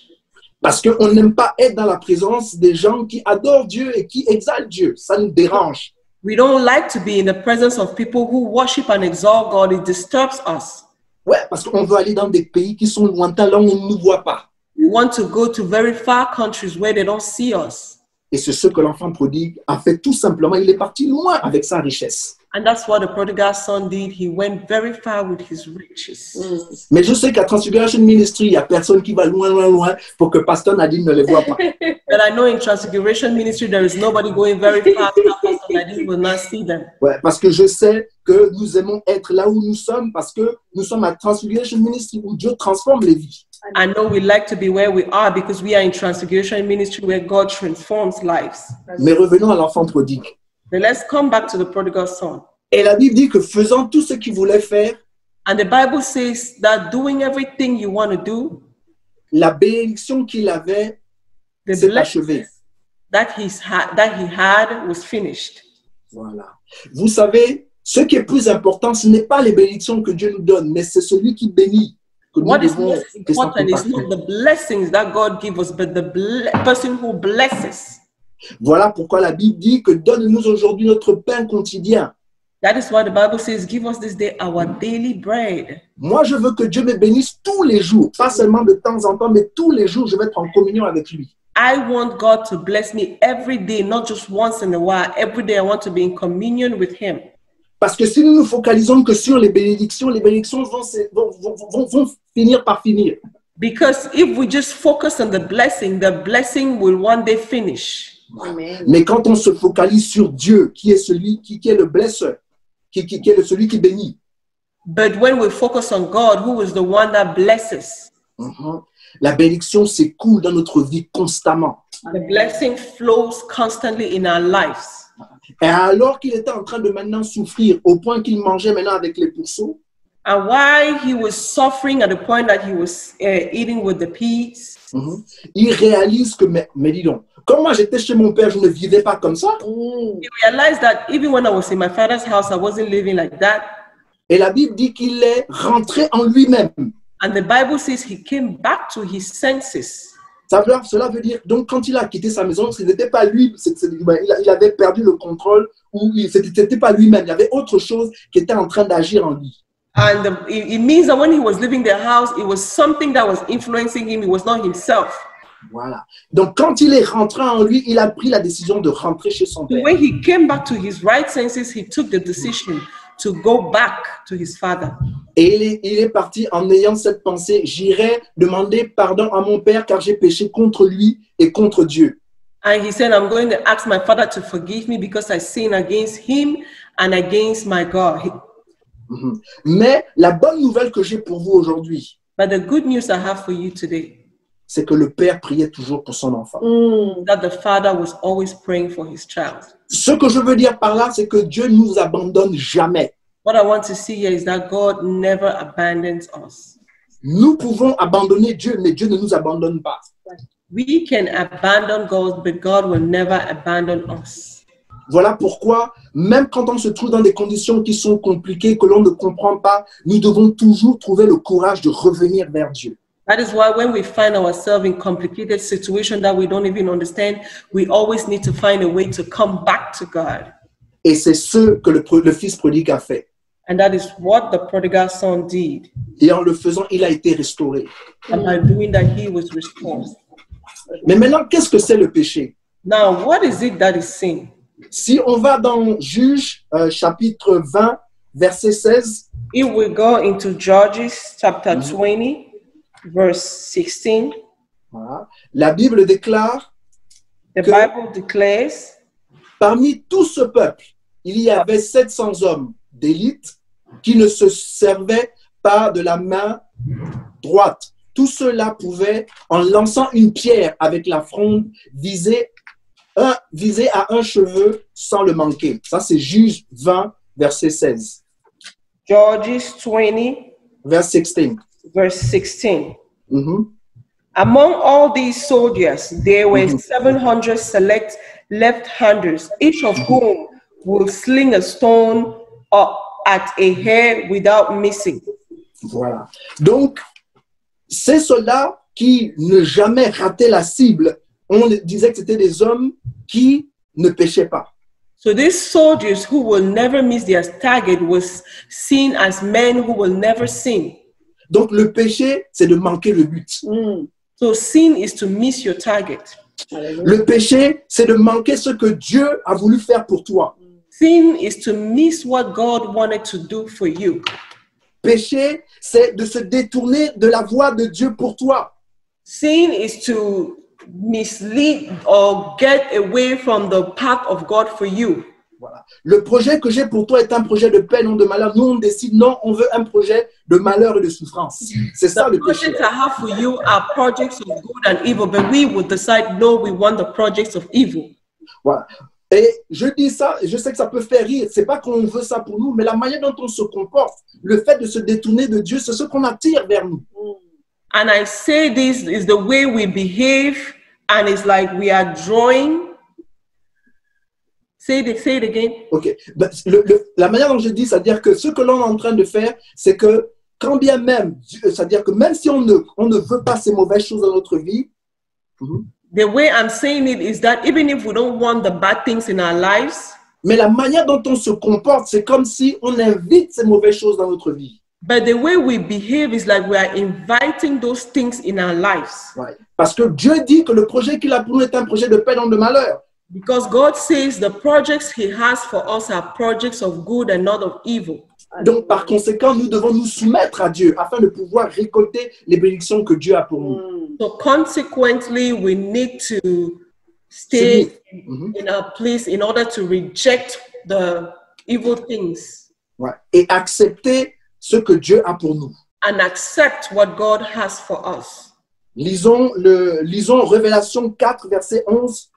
Parce qu'on n'aime pas être dans la présence des gens qui adorent Dieu et qui exaltent Dieu. Ça nous dérange. We don't like to be in the presence of people who worship and exalt God. It disturbs us. Ouais, parce qu'on veut aller dans des pays qui sont lointains, là où on ne nous voit pas. We want to go to very far countries where they don't see us. Et c'est ce que l'enfant prodigue a fait tout simplement. Il est parti loin avec sa richesse. And that's what the prodigal son did. He went very far with his riches. Mais je sais qu'à Transfiguration Ministry, il n'y a personne qui va loin, loin, loin pour que Pasteur Nadine ne les voit pas. But I know in Transfiguration Ministry, there is nobody going very fast. Pastor Nadine will not see them. Ouais, parce que je sais que nous aimons être là où nous sommes parce que nous sommes à Transfiguration Ministry où Dieu transforme les vies. I know we like to be where we are because we are in Transfiguration Ministry where God transforms lives. Mais revenons à l'enfant prodigue. But let's come back to the prodigal son. Et la Bible dit que faisant tout ce qu'il voulait faire, And the Bible says that doing everything you want to do, la bénédiction qu'il avait the s'est blessing achevée. that he had was finished. Voilà. Vous savez, ce qui est plus important, ce n'est pas les bénédictions que Dieu nous donne, mais c'est celui qui bénit que nous What is devons most important is not the blessings that God gives us, but the person who blesses. Voilà pourquoi la Bible dit que donne-nous aujourd'hui notre pain quotidien. That is why the Bible says, give us this day our daily bread. Moi, je veux que Dieu me bénisse tous les jours, pas seulement de temps en temps, mais tous les jours, je vais être en communion avec lui. I want God to bless me every day, not just once in a while. Every day I want to be in communion with him. Parce que si nous nous focalisons que sur les bénédictions vont finir par finir. Because if we just focus on the blessing will one day finish. Amen. Mais quand on se focalise sur Dieu, qui est celui qui est le blesseur, qui est celui qui bénit, But when we focus on God, who is the one that blesses, la bénédiction s'écoule dans notre vie constamment. the blessing flows constantly in our lives. Et alors qu'il était en train de maintenant souffrir, au point qu'il mangeait maintenant avec les pourceaux, And while he was suffering at the point that he was eating with the pigs, il réalise que, mais dis donc, comme moi j'étais chez mon père, je ne vivais pas comme ça. he realized that even when I was in my father's house, I wasn't living like that. Et la Bible dit qu'il est rentré en lui-même. And the Bible says he came back to his senses. Cela veut dire, donc quand il a quitté sa maison, ce n'était pas lui, il avait perdu le contrôle, ou ce n'était pas lui-même, il y avait autre chose qui était en train d'agir en lui. And it means that when he was leaving their house, it was something that was influencing him. It was not himself. Voilà. Donc quand il est rentré en lui, il a pris la décision de rentrer chez son père. When he came back to his right senses, he took the decision to go back to his father. Et il est parti en ayant cette pensée, j'irai demander pardon à mon père car j'ai péché contre lui et contre Dieu. And he said, I'm going to ask my father to forgive me because I sinned against him and against my God. Mais la bonne nouvelle que j'ai pour vous aujourd'hui, But the good news I have for you today, c'est que le père priait toujours pour son enfant. that the father was always praying for his child. Ce que je veux dire par là, c'est que Dieu ne nous abandonne jamais. What I want to see here is that God never abandons us. Nous pouvons abandonner Dieu, mais Dieu ne nous abandonne pas. We can abandon God, but God will never abandon us. Voilà pourquoi, même quand on se trouve dans des conditions qui sont compliquées, que l'on ne comprend pas, nous devons toujours trouver le courage de revenir vers Dieu. That is why when we find ourselves in complicated situations that we don't even understand, we always need to find a way to come back to God. Et c'est ce que le fils prodigue a fait. And that is what the prodigal son did. Et en le faisant, il a été restauré. And by doing that, he was restored. Mais maintenant, qu'est-ce que c'est le péché? Now, what is it that is sin? Si on va dans Juges chapitre 20, verset 16, If we go into Judges chapter 20, verse 16, voilà, la Bible déclare, the Bible declares, parmi tout ce peuple, il y avait 700 hommes d'élite qui ne se servaient pas de la main droite. Tout cela pouvait, en lançant une pierre avec la fronde, viser à un cheveu sans le manquer. Ça, c'est Juges 20, verset 16. Judges 20, Verse 16. verse 16. Mhm. Among all these soldiers, there were 700 select left-handers, each of whom will sling a stone at a hair without missing. Voilà. Donc, ces soldats qui ne jamais rataient la cible, on disait que c'était des hommes qui ne péchaient pas. So these soldiers who will never miss their target was seen as men who will never sin. Donc le péché, c'est de manquer le but. So sin is to miss your target. Le péché, c'est de manquer ce que Dieu a voulu faire pour toi. Sin is to miss what God wanted to do for you. Péché, c'est de se détourner de la voie de Dieu pour toi. Sin is to mislead or get away from the path of God for you. Voilà. Le projet que j'ai pour toi est un projet de paix, non de malheur. Nous, on décide, non, on veut un projet de malheur et de souffrance. C'est ça le The péché. projects I have for you are projects of good and evil, but we will decide, no, we want the projects of evil. Voilà. Et je dis ça, je sais que ça peut faire rire. C'est pas qu'on veut ça pour nous, mais la manière dont on se comporte, le fait de se détourner de Dieu, c'est ce qu'on attire vers nous. And I say this is the way we behave, and it's like we are drawing. Say it again. Ok. Ben, la manière dont je dis, c'est-à-dire que ce que l'on est en train de faire, c'est que quand bien même, c'est-à-dire que même si on ne veut pas ces mauvaises choses dans notre vie, The way I'm saying it is that even if we don't want the bad things in our lives, mais la manière dont on se comporte, c'est comme si on invite ces mauvaises choses dans notre vie. but the way we behave is like we are inviting those things in our lives. Ouais. Parce que Dieu dit que le projet qu'il a pour nous est un projet de paix, non de malheur. Because God says the projects He has for us are projects of good and not of evil. Donc, par conséquent, nous devons nous soumettre à Dieu afin de pouvoir récolter les bénédictions que Dieu a pour nous. So consequently, we need to stay in our place in order to reject the evil things Ouais. Et accepter ce que Dieu a pour nous. and accept what God has for us. Lisons Révélation 4, verset 11,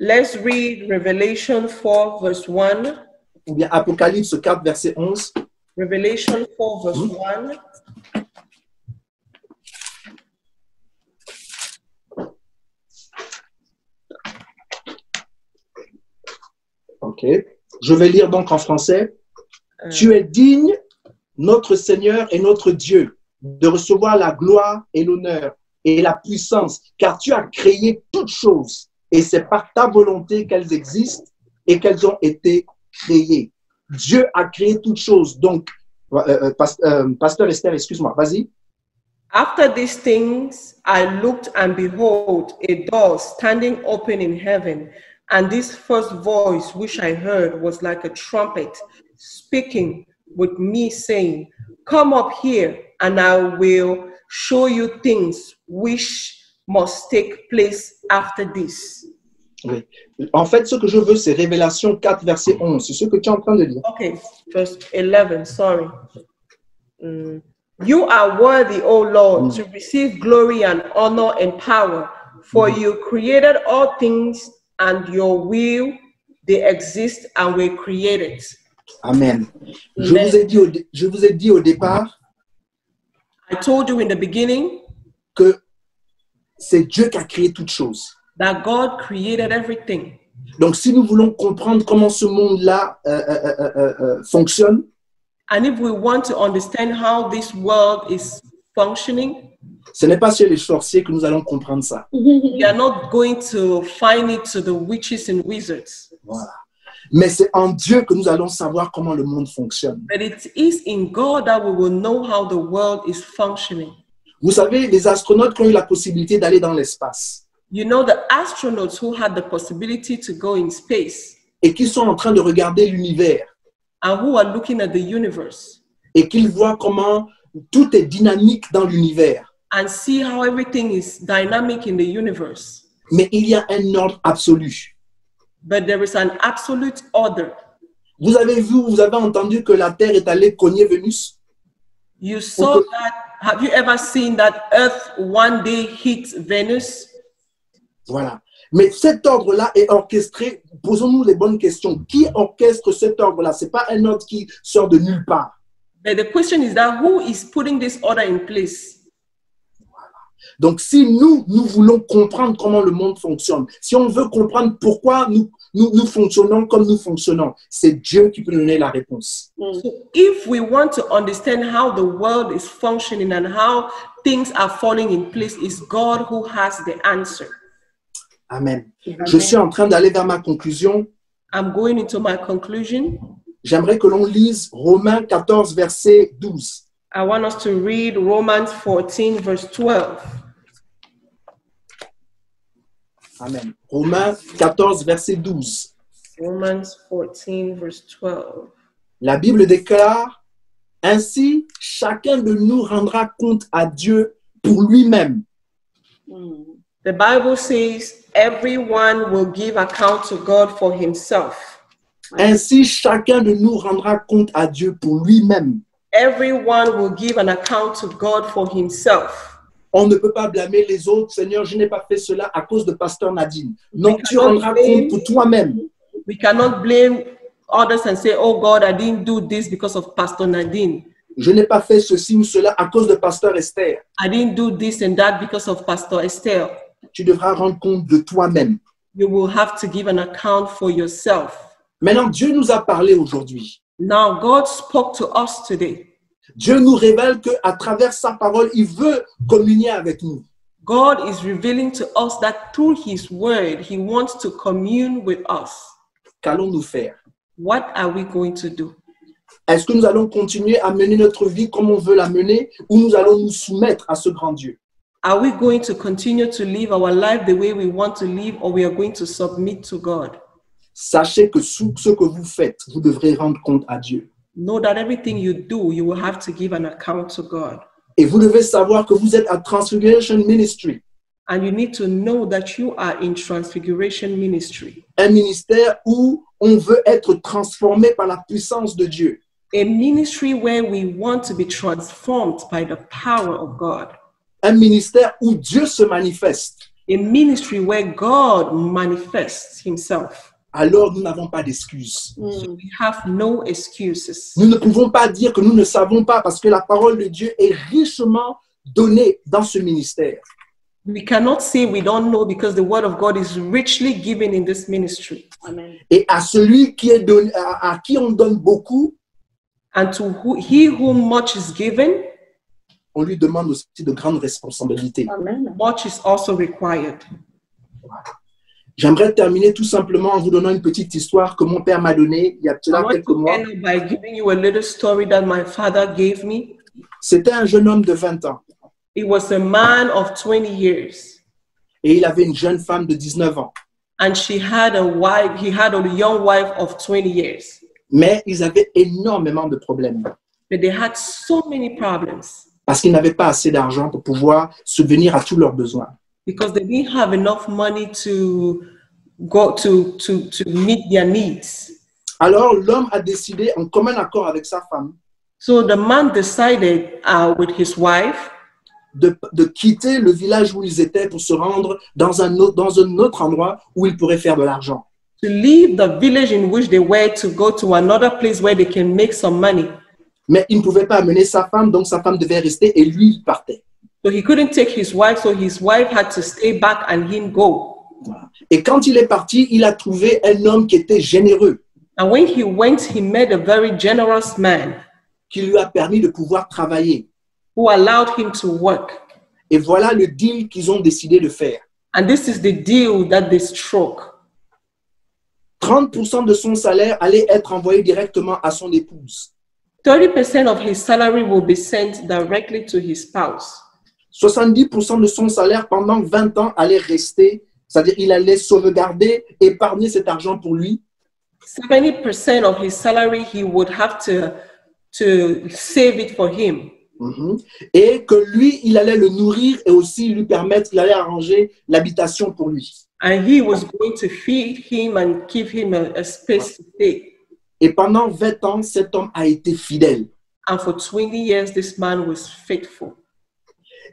Let's read Revelation 4, verse 1. ou bien Apocalypse 4, verset 11. Revelation 4, verse 1. Ok. Je vais lire donc en français. Tu es digne, notre Seigneur et notre Dieu, de recevoir la gloire et l'honneur et la puissance, car tu as créé toutes choses, et c'est par ta volonté qu'elles existent et qu'elles ont été créées. Dieu a créé toutes choses. Donc, Pasteur Esther, excuse-moi, vas-y. After these things, I looked, and behold, a door standing open in heaven. And this first voice which I heard was like a trumpet speaking with me, saying, Come up here, and I will show you things which must take place after this. Oui. En fait, ce que je veux, c'est Révélation 4, verset 11. C'est ce que tu es en train de lire. Okay, verse 11, sorry. You are worthy, O Lord, to receive glory and honor and power, for you created all things, and your will, they exist and were created. Amen. Je vous ai dit au départ I told you in the beginning que c'est Dieu qui a créé toutes choses. that God created everything. Donc, si nous voulons comprendre comment ce monde-là fonctionne, And if we want to understand how this world is functioning, ce n'est pas chez les sorciers que nous allons comprendre ça. we are not going to find it to the witches and wizards. Voilà. Mais c'est en Dieu que nous allons savoir comment le monde fonctionne. But it is in God that we will know how the world is functioning. Vous savez, les astronautes qui ont eu la possibilité d'aller dans l'espace You know, the astronauts who had the possibility to go in space et qui sont en train de regarder l'univers and who are looking at the universe et qu'ils voient comment tout est dynamique dans l'univers. and see how everything is dynamic in the universe. Mais il y a un ordre absolu. But there is an absolute order. Vous avez entendu que la Terre est allée cogner Vénus? You saw that. Have you ever seen that Earth one day hit Venus? Voilà. Mais cet ordre-là est orchestré. Posons-nous les bonnes questions. Qui orchestre cet ordre-là? Ce n'est pas un ordre qui sort de nulle part. But the question is that who is putting this order in place? Donc, si nous voulons comprendre comment le monde fonctionne, si on veut comprendre pourquoi nous fonctionnons comme nous fonctionnons, c'est Dieu qui peut nous donner la réponse. So if we want to understand how the world is functioning and how things are falling in place, it's God who has the answer. Amen. Je suis en train d'aller vers ma conclusion. I'm going into my conclusion. J'aimerais que l'on lise Romains 14, verset 12. I want us to read Romans 14, verse 12. Amen. Romains 14, verset 12. Romans 14, verse 12. La Bible déclare, « Ainsi, chacun de nous rendra compte à Dieu pour lui-même. » The Bible says, everyone will give account to God for himself. Ainsi, chacun de nous rendra compte à Dieu pour lui-même. Everyone will give an account to God for himself. On ne peut pas blâmer les autres. Seigneur, je n'ai pas fait cela à cause de Pasteur Nadine. Non, We tu cannot rendras blame- compte pour toi-même. We cannot blame others and say, oh God, I didn't do this because of Pastor Nadine. Je n'ai pas fait ceci ou cela à cause de Pasteur Esther. I didn't do this and that because of Pastor Esther. Tu devras rendre compte de toi-même. You will have to give an account for yourself. Maintenant, Dieu nous a parlé aujourd'hui. Now, God spoke to us today. Dieu nous révèle qu'à travers sa parole, il veut communier avec nous. God is revealing to us that through his word, he wants to commune with us. Qu'allons-nous faire? What are we going to do? Est-ce que nous allons continuer à mener notre vie comme on veut la mener ou nous allons nous soumettre à ce grand Dieu? Are we going to continue to live our life the way we want to live, or we are going to submit to God? Sachez que sous ce que vous faites, vous devrez rendre compte à Dieu. Know that everything you do, you will have to give an account to God. Et vous devez savoir que vous êtes à Transfiguration Ministry, And you need to know that you are in Transfiguration Ministry, un ministère où on veut être transformé par la puissance de Dieu. a ministry where we want to be transformed by the power of God, Un ministère où Dieu se manifeste. a ministry where God manifests himself. Alors nous n'avons pas d'excuses. So we have no excuses. Nous ne pouvons pas dire que nous ne savons pas parce que la parole de Dieu est richement donnée dans ce ministère. We cannot say we don't know because the word of God is richly given in this ministry. Et à celui qui est donné, à qui on donne beaucoup, And to he whom much is given, on lui demande aussi de grandes responsabilités. much is also required. J'aimerais terminer tout simplement en vous donnant une petite histoire que mon père m'a donnée il y a I cela want quelques to mois. end by giving you a little story that my father gave me. C'était un jeune homme de 20 ans He was a man of 20 years, et il avait une jeune femme de 19 ans. and he had a young wife of 20 years. Mais ils avaient énormément de problèmes But they had so many problems parce qu'ils n'avaient pas assez d'argent pour pouvoir subvenir à tous leurs besoins. because they didn't have enough money to go to meet their needs. Alors l'homme a décidé en commun accord avec sa femme So the man decided with his wife de quitter le village où ils étaient pour se rendre dans un autre endroit où ils pourraient faire de l'argent. to leave the village in which they were to go to another place where they can make some money. Mais il ne pouvait pas amener sa femme, donc sa femme devait rester et lui, il partait. So he couldn't take his wife, so his wife had to stay back and him go. Et quand il est parti, il a trouvé un homme qui était généreux, And when he went, he met a very generous man qui lui a permis de pouvoir travailler. who allowed him to work. Et voilà le deal qu'ils ont décidé de faire. And this is the deal that they struck. 30% de son salaire allait être envoyé directement à son épouse. 30% of his salary will be sent directly to his spouse. 70% de son salaire pendant 20 ans allait rester, c'est-à-dire il allait sauvegarder, épargner cet argent pour lui. 70% of his salary, he would have to save it for him. Et que lui, il allait le nourrir et aussi lui permettre, il allait arranger l'habitation pour lui. And he was going to feed him and give him a space to stay. Et pendant 20 ans, cet homme a été fidèle. And for 20 years, this man was faithful.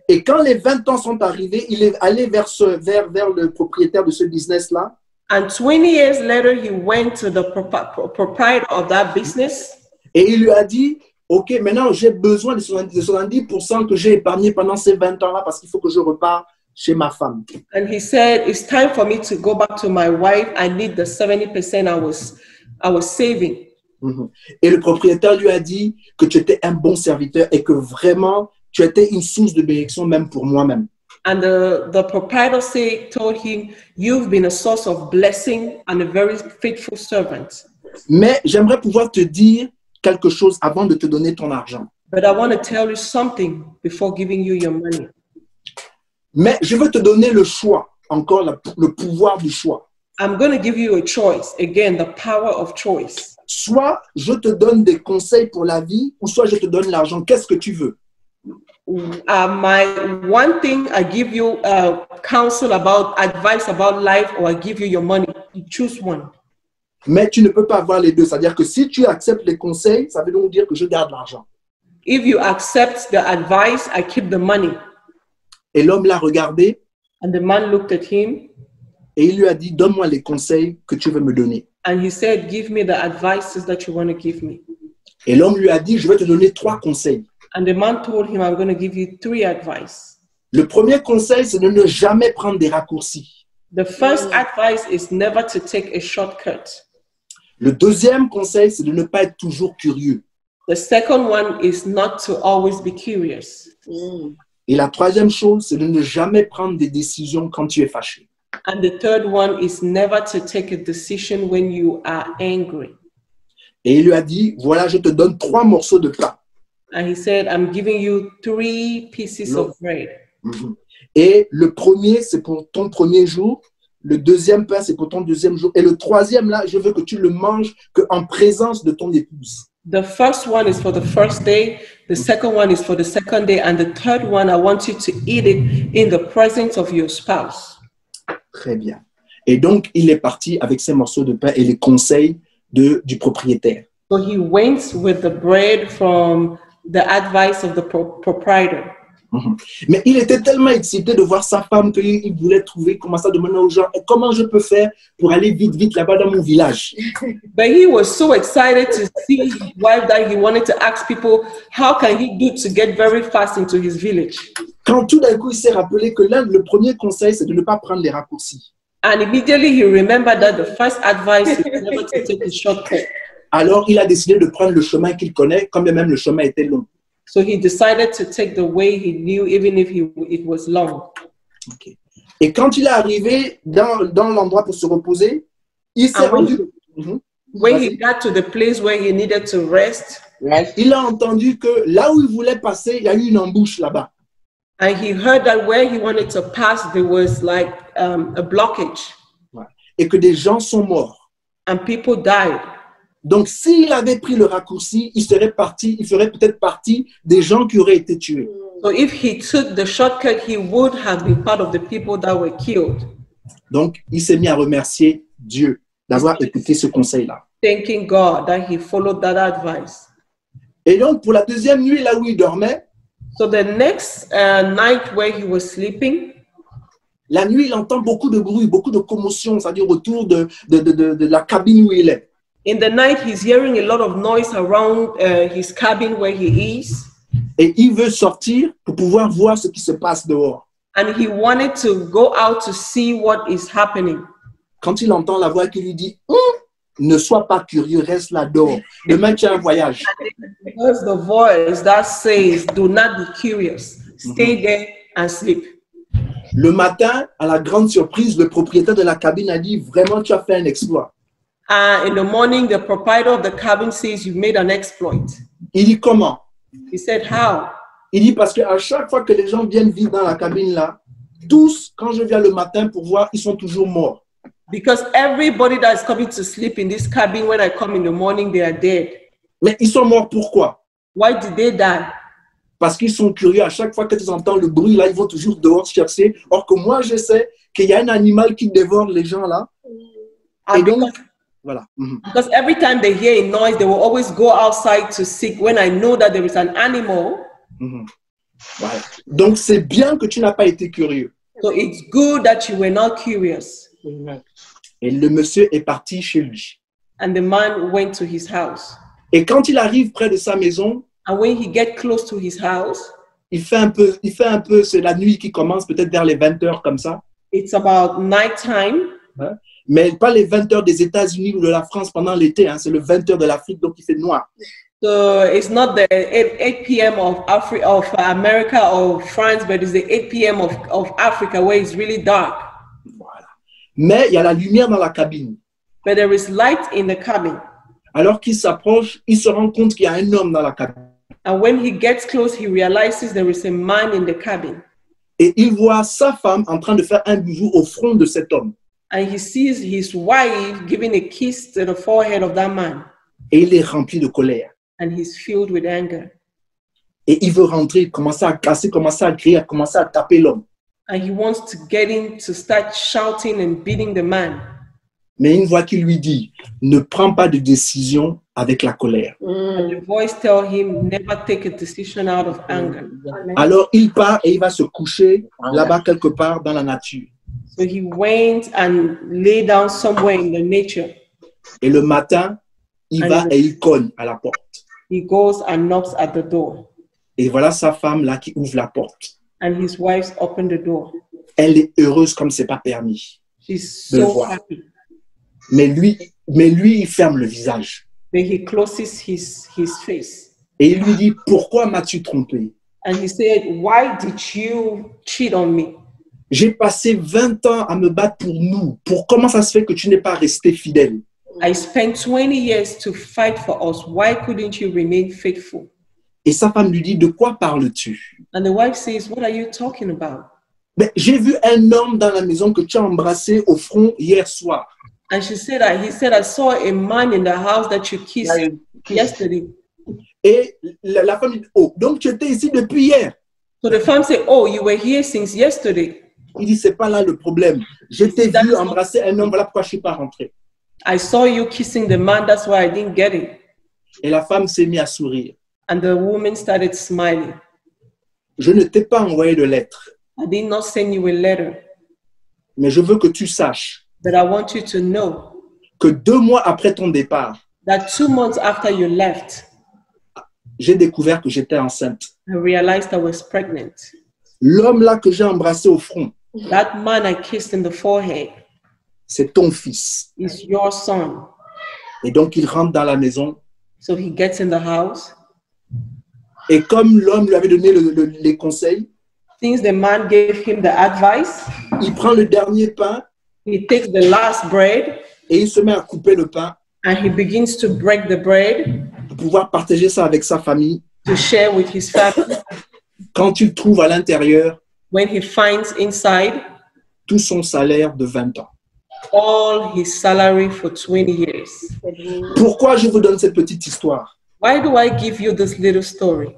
Et quand les 20 ans sont arrivés, il est allé vers le propriétaire de ce business-là. And 20 years later, he went to the proprietor of that business. Et il lui a dit, OK, maintenant j'ai besoin de 70% que j'ai épargné pendant ces 20 ans-là parce qu'il faut que je reparte chez ma femme. And he said, it's time for me to go back to my wife. I need the 70% I was saving. Et le propriétaire lui a dit que tu étais un bon serviteur et que vraiment, tu étais une source de bénédiction même pour moi-même. And the proprietor told him, you've been a source of blessing and a very faithful servant. Mais j'aimerais pouvoir te dire quelque chose avant de te donner ton argent. But I want to tell you something before giving you your money. Mais je veux te donner le choix, encore le pouvoir du choix. I'm going to give you a choice. Again, the power of choice. Soit je te donne des conseils pour la vie, ou soit je te donne l'argent. Qu'est-ce que tu veux? My one thing, I give you counsel about, advice about life, or I give you your money. You choose one. Mais tu ne peux pas avoir les deux. C'est-à-dire que si tu acceptes les conseils, ça veut donc dire que je garde l'argent. If you accept the advice, I keep the money. Et l'homme l'a regardé And the man looked at him et il lui a dit, donne-moi les conseils que tu veux me donner. and he said, give me the advices that you want to give me. Et l'homme lui a dit, je vais te donner 3 conseils. And the man told him, I'm going to give you 3 advice. Le premier conseil, c'est de ne jamais prendre des raccourcis. The first advice is never to take a shortcut. Le deuxième conseil, c'est de ne pas être toujours curieux. The second one is not to always be curious. Et la troisième chose, c'est de ne jamais prendre des décisions quand tu es fâché. And the third one is never to take a decision when you are angry. Et il lui a dit, voilà, je te donne 3 morceaux de pain. And he said, I'm giving you 3 pieces of bread. Et le premier, c'est pour ton premier jour. Le deuxième pain, c'est pour ton deuxième jour. Et le troisième, là, je veux que tu le manges qu'en présence de ton épouse. The first one is for the first day. The second one is for the second day. And the third one, I want you to eat it in the presence of your spouse. Très bien. Et donc, il est parti avec ces morceaux de pain et les conseils du propriétaire. So he went with the bread from the advice of the proprietor. Mais il était tellement excité de voir sa femme qu'il voulait trouver, commencer à demander aux gens, comment je peux faire pour aller vite, vite là-bas dans mon village. But he was so excited to see his wife that he wanted to ask people, how can he do to get very fast into his village? Quand tout d'un coup, il s'est rappelé que là, le premier conseil, c'est de ne pas prendre les raccourcis. And immediately he remembered that the first advice is never to take a shortcut. Alors, il a décidé de prendre le chemin qu'il connaît, quand bien même le chemin était long. So he decided to take the way he knew, even if it was long. Okay. Et quand il est arrivé dans l'endroit pour se reposer, il s'est rendu... When he got to the place where he needed to rest, il a entendu que là où il voulait passer, il y a eu une embouche là-bas. and he heard that where he wanted to pass, there was like a blockage. Et que des gens sont morts. And people died. Donc, s'il avait pris le raccourci, il ferait peut-être partie des gens qui auraient été tués. So if he took the shortcut, he would have been part of the people that were killed. Donc, il s'est mis à remercier Dieu d'avoir écouté ce conseil-là. Thanking God that he followed that advice. Et donc, pour la deuxième nuit, là où il dormait, So the next night where he was sleeping, la nuit, il entend beaucoup de bruit, beaucoup de commotion, c'est-à-dire autour de la cabine où il est. in the night, he's hearing a lot of noise around his cabin where he is. Et il veut sortir pour pouvoir voir ce qui se passe dehors. And he wanted to go out to see what is happening. Quand il entend la voix qui lui dit ne sois pas curieux, reste là dehors. Demain, tu as un voyage. Because the voice that says, do not be curious, stay there and sleep. Le matin, à la grande surprise, le propriétaire de la cabine a dit vraiment, tu as fait un exploit. In the morning, the proprietor of the cabin says, you made an exploit. Il dit comment? He said, how? Il dit parce qu'à chaque fois que les gens viennent vivre dans la cabine là, tous, quand je viens le matin pour voir, ils sont toujours morts. Because everybody that is coming to sleep in this cabin, when I come in the morning, they are dead. Mais ils sont morts pourquoi? Why did they die? Parce qu'ils sont curieux. À chaque fois qu'ils entendent le bruit, là, ils vont toujours dehors chercher. Or que moi, je sais qu'il y a un animal qui dévore les gens là. Et donc, voilà. Because every time they hear a noise, they will always go outside to seek when I know that there is an animal. Voilà. Donc, c'est bien que tu n'as pas été curieux. So it's good that you were not curious. Et le monsieur est parti chez lui. And the man went to his house. Et quand il arrive près de sa maison, And when he get close to his house, il fait un peu, c'est la nuit qui commence peut-être vers les 20 heures comme ça. it's about nighttime. Hein? Mais pas les 20 heures des États-Unis ou de la France pendant l'été, hein, c'est le 20 heures de l'Afrique, donc il fait noir. So it's not the 8 p.m. of America or France, but it's the 8 p.m. of Africa where it's really dark. Voilà. Mais il y a la lumière dans la cabine. But there is light in the cabin. Alors qu'il s'approche, il se rend compte qu'il y a un homme dans la cabine. And when he gets close, he realizes there is a man in the cabin. Et il voit sa femme en train de faire un bisou au front de cet homme. And he sees his wife giving a kiss to the forehead of that man. Et il est rempli de colère. And he's filled with anger. Et il veut rentrer, commencer à casser, commencer à crier, commencer à taper l'homme. And he wants to get in to start shouting and beating the man. Mais une voix qui lui dit, ne prends pas de décision avec la colère. And the voice tells him, never take a decision out of anger. Alors il part et il va se coucher là-bas quelque part dans la nature. So he went and lay down somewhere in the nature. Et le matin, il va et il cogne à la porte. He goes and knocks at the door. Et voilà sa femme là qui ouvre la porte. And his wife opened the door. Elle est heureuse comme c'est pas permis. She's de le so voir. happy. Mais lui, il ferme le visage. But he closes his face. Et il lui dit, pourquoi m'as-tu trompé? And he said, why did you cheat on me? J'ai passé 20 ans à me battre pour nous. Comment ça se fait que tu n'es pas resté fidèle? I spent 20 years to fight for us. Why couldn't you remain faithful? Et sa femme lui dit, de quoi parles-tu? And the wife says, what are you talking about? Ben, j'ai vu un homme dans la maison que tu as embrassé au front hier soir. And he said, I saw a man in the house that you kissed yesterday. Et la femme dit, oh, donc tu étais ici depuis hier. So the femme said, oh, you were here since yesterday. Il dit, c'est pas là le problème. Je t'ai vu embrasser un homme, voilà pourquoi je suis pas rentré. I saw you kissing the man, that's why I didn't get it. Et la femme s'est mise à sourire. And the woman started smiling. Je ne t'ai pas envoyé de lettre, I did not send you a letter, mais je veux que tu saches but I want you to know que 2 mois après ton départ, that 2 months after you left, j'ai découvert que j'étais enceinte. I realized I was pregnant. L'homme là que j'ai embrassé au front, That man I kissed in the forehead c'est ton fils. is your son. Et donc il rentre dans la maison. So he gets in the house. Et comme l'homme lui avait donné les conseils, Since the man gave him the advice, il prend le dernier pain he takes the last bread et il se met à couper le pain and he begins to break the bread pour pouvoir partager ça avec sa famille. to share with his family. Quand il trouve à l'intérieur When he finds inside tout son salaire de 20 ans. all his salary for 20 years. Pourquoi je vous donne cette petite histoire? Why do I give you this little story?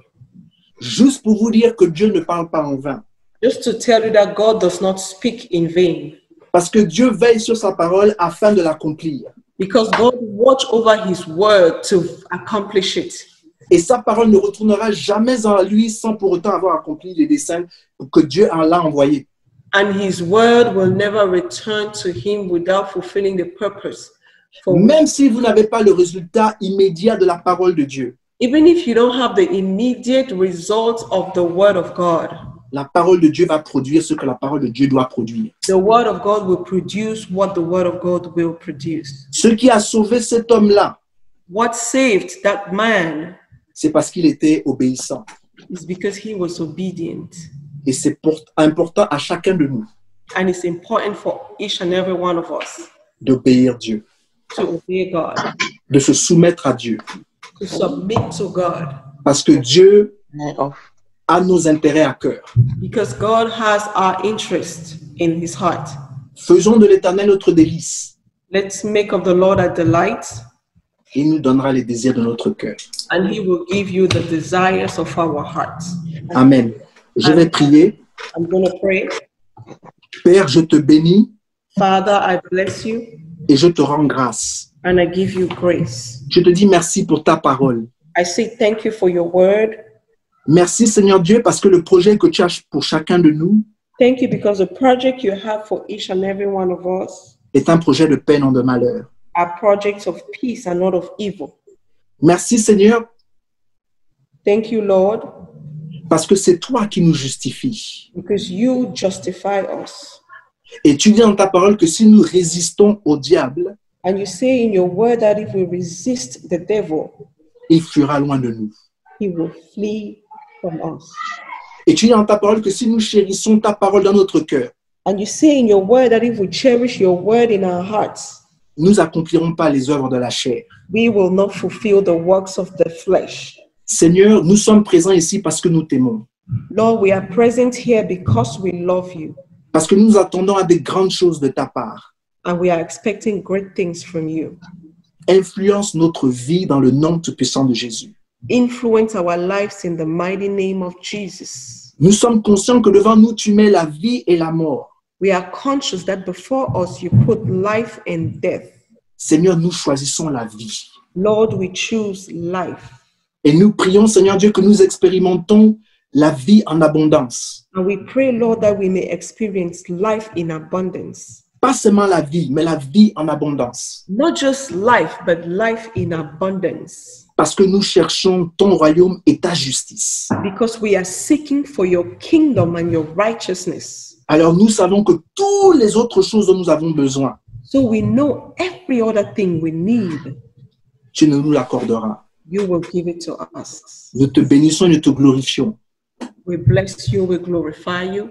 Juste pour vous dire que Dieu ne parle pas en vain. Just to tell you that God does not speak in vain. Parce que Dieu veille sur sa parole afin de l'accomplir. Because God watch over his word to accomplish it. Et sa parole ne retournera jamais en lui sans pour autant avoir accompli les desseins que Dieu en l'a envoyé. And his word will never return to him without fulfilling the purpose. For Même si vous n'avez pas le résultat immédiat de la parole de Dieu, even if you don't have the immediate results of the word of God, la parole de Dieu va produire ce que la parole de Dieu doit produire. the word of God will produce what the word of God will produce. Ce qui a sauvé cet homme-là, What saved that man c'est parce qu'il était obéissant. is because he was obedient. Et c'est important à chacun de nous And it's important for each and every one of us d'obéir Dieu, to obey God, de se soumettre à Dieu. to submit to God, Parce que Dieu a nos intérêts à cœur. because God has our interest in his heart. Faisons de l'Éternel notre délice. Let's make of the Lord a delight, Et il nous donnera les désirs de notre cœur. and he will give you the desires of our hearts. Amen. Je vais prier. I'm going to pray. Père, je te bénis Father, I bless you et je te rends grâce. and I give you grace. Je te dis merci pour ta parole. I say thank you for your word. Merci Seigneur Dieu parce que le projet que tu as pour chacun de nous Thank you because the project you have for each and every one of us est un projet de paix, non de malheur. are projects of peace and not of evil. Merci Seigneur Thank you, Lord, parce que c'est toi qui nous justifies. because you justify us. Et tu dis dans ta parole que si nous résistons au diable, And you say in your word that if we resist the devil, et il fuira loin de nous. he will flee from us. Et tu dis dans ta parole que si nous chérissons ta parole dans notre cœur, And you say in your word that if we cherish your word in our hearts, nous accomplirons pas les œuvres de la chair. we will not fulfill the works of the flesh. Seigneur, nous sommes présents ici parce que nous t'aimons. Lord, we are present here because we love you Parce que nous attendons à des grandes choses de ta part. and we are expecting great things from you. Influence notre vie dans le nom tout-puissant de Jésus. Influence our lives in the mighty name of Jesus. Nous sommes conscients que devant nous, tu mets la vie et la mort. We are conscious that before us you put life and death. Seigneur, nous choisissons la vie. Lord, we choose life. Et nous prions, Seigneur Dieu, que nous expérimentons la vie en abondance. And we pray, Lord, that we may experience life in abundance. Pas seulement la vie, mais la vie en abondance. Not just life, but life in abundance. Parce que nous cherchons ton royaume et ta justice. Because we are seeking for your kingdom and your righteousness. Alors nous savons que toutes les autres choses dont nous avons besoin, So we know every other thing we need, tu nous l'accorderas. you will give it to us. Nous te bénissons et nous te glorifions. We bless you, we glorify you.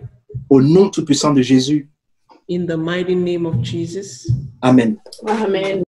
Au nom tout-puissant de Jésus. In the mighty name of Jesus. Amen. Amen.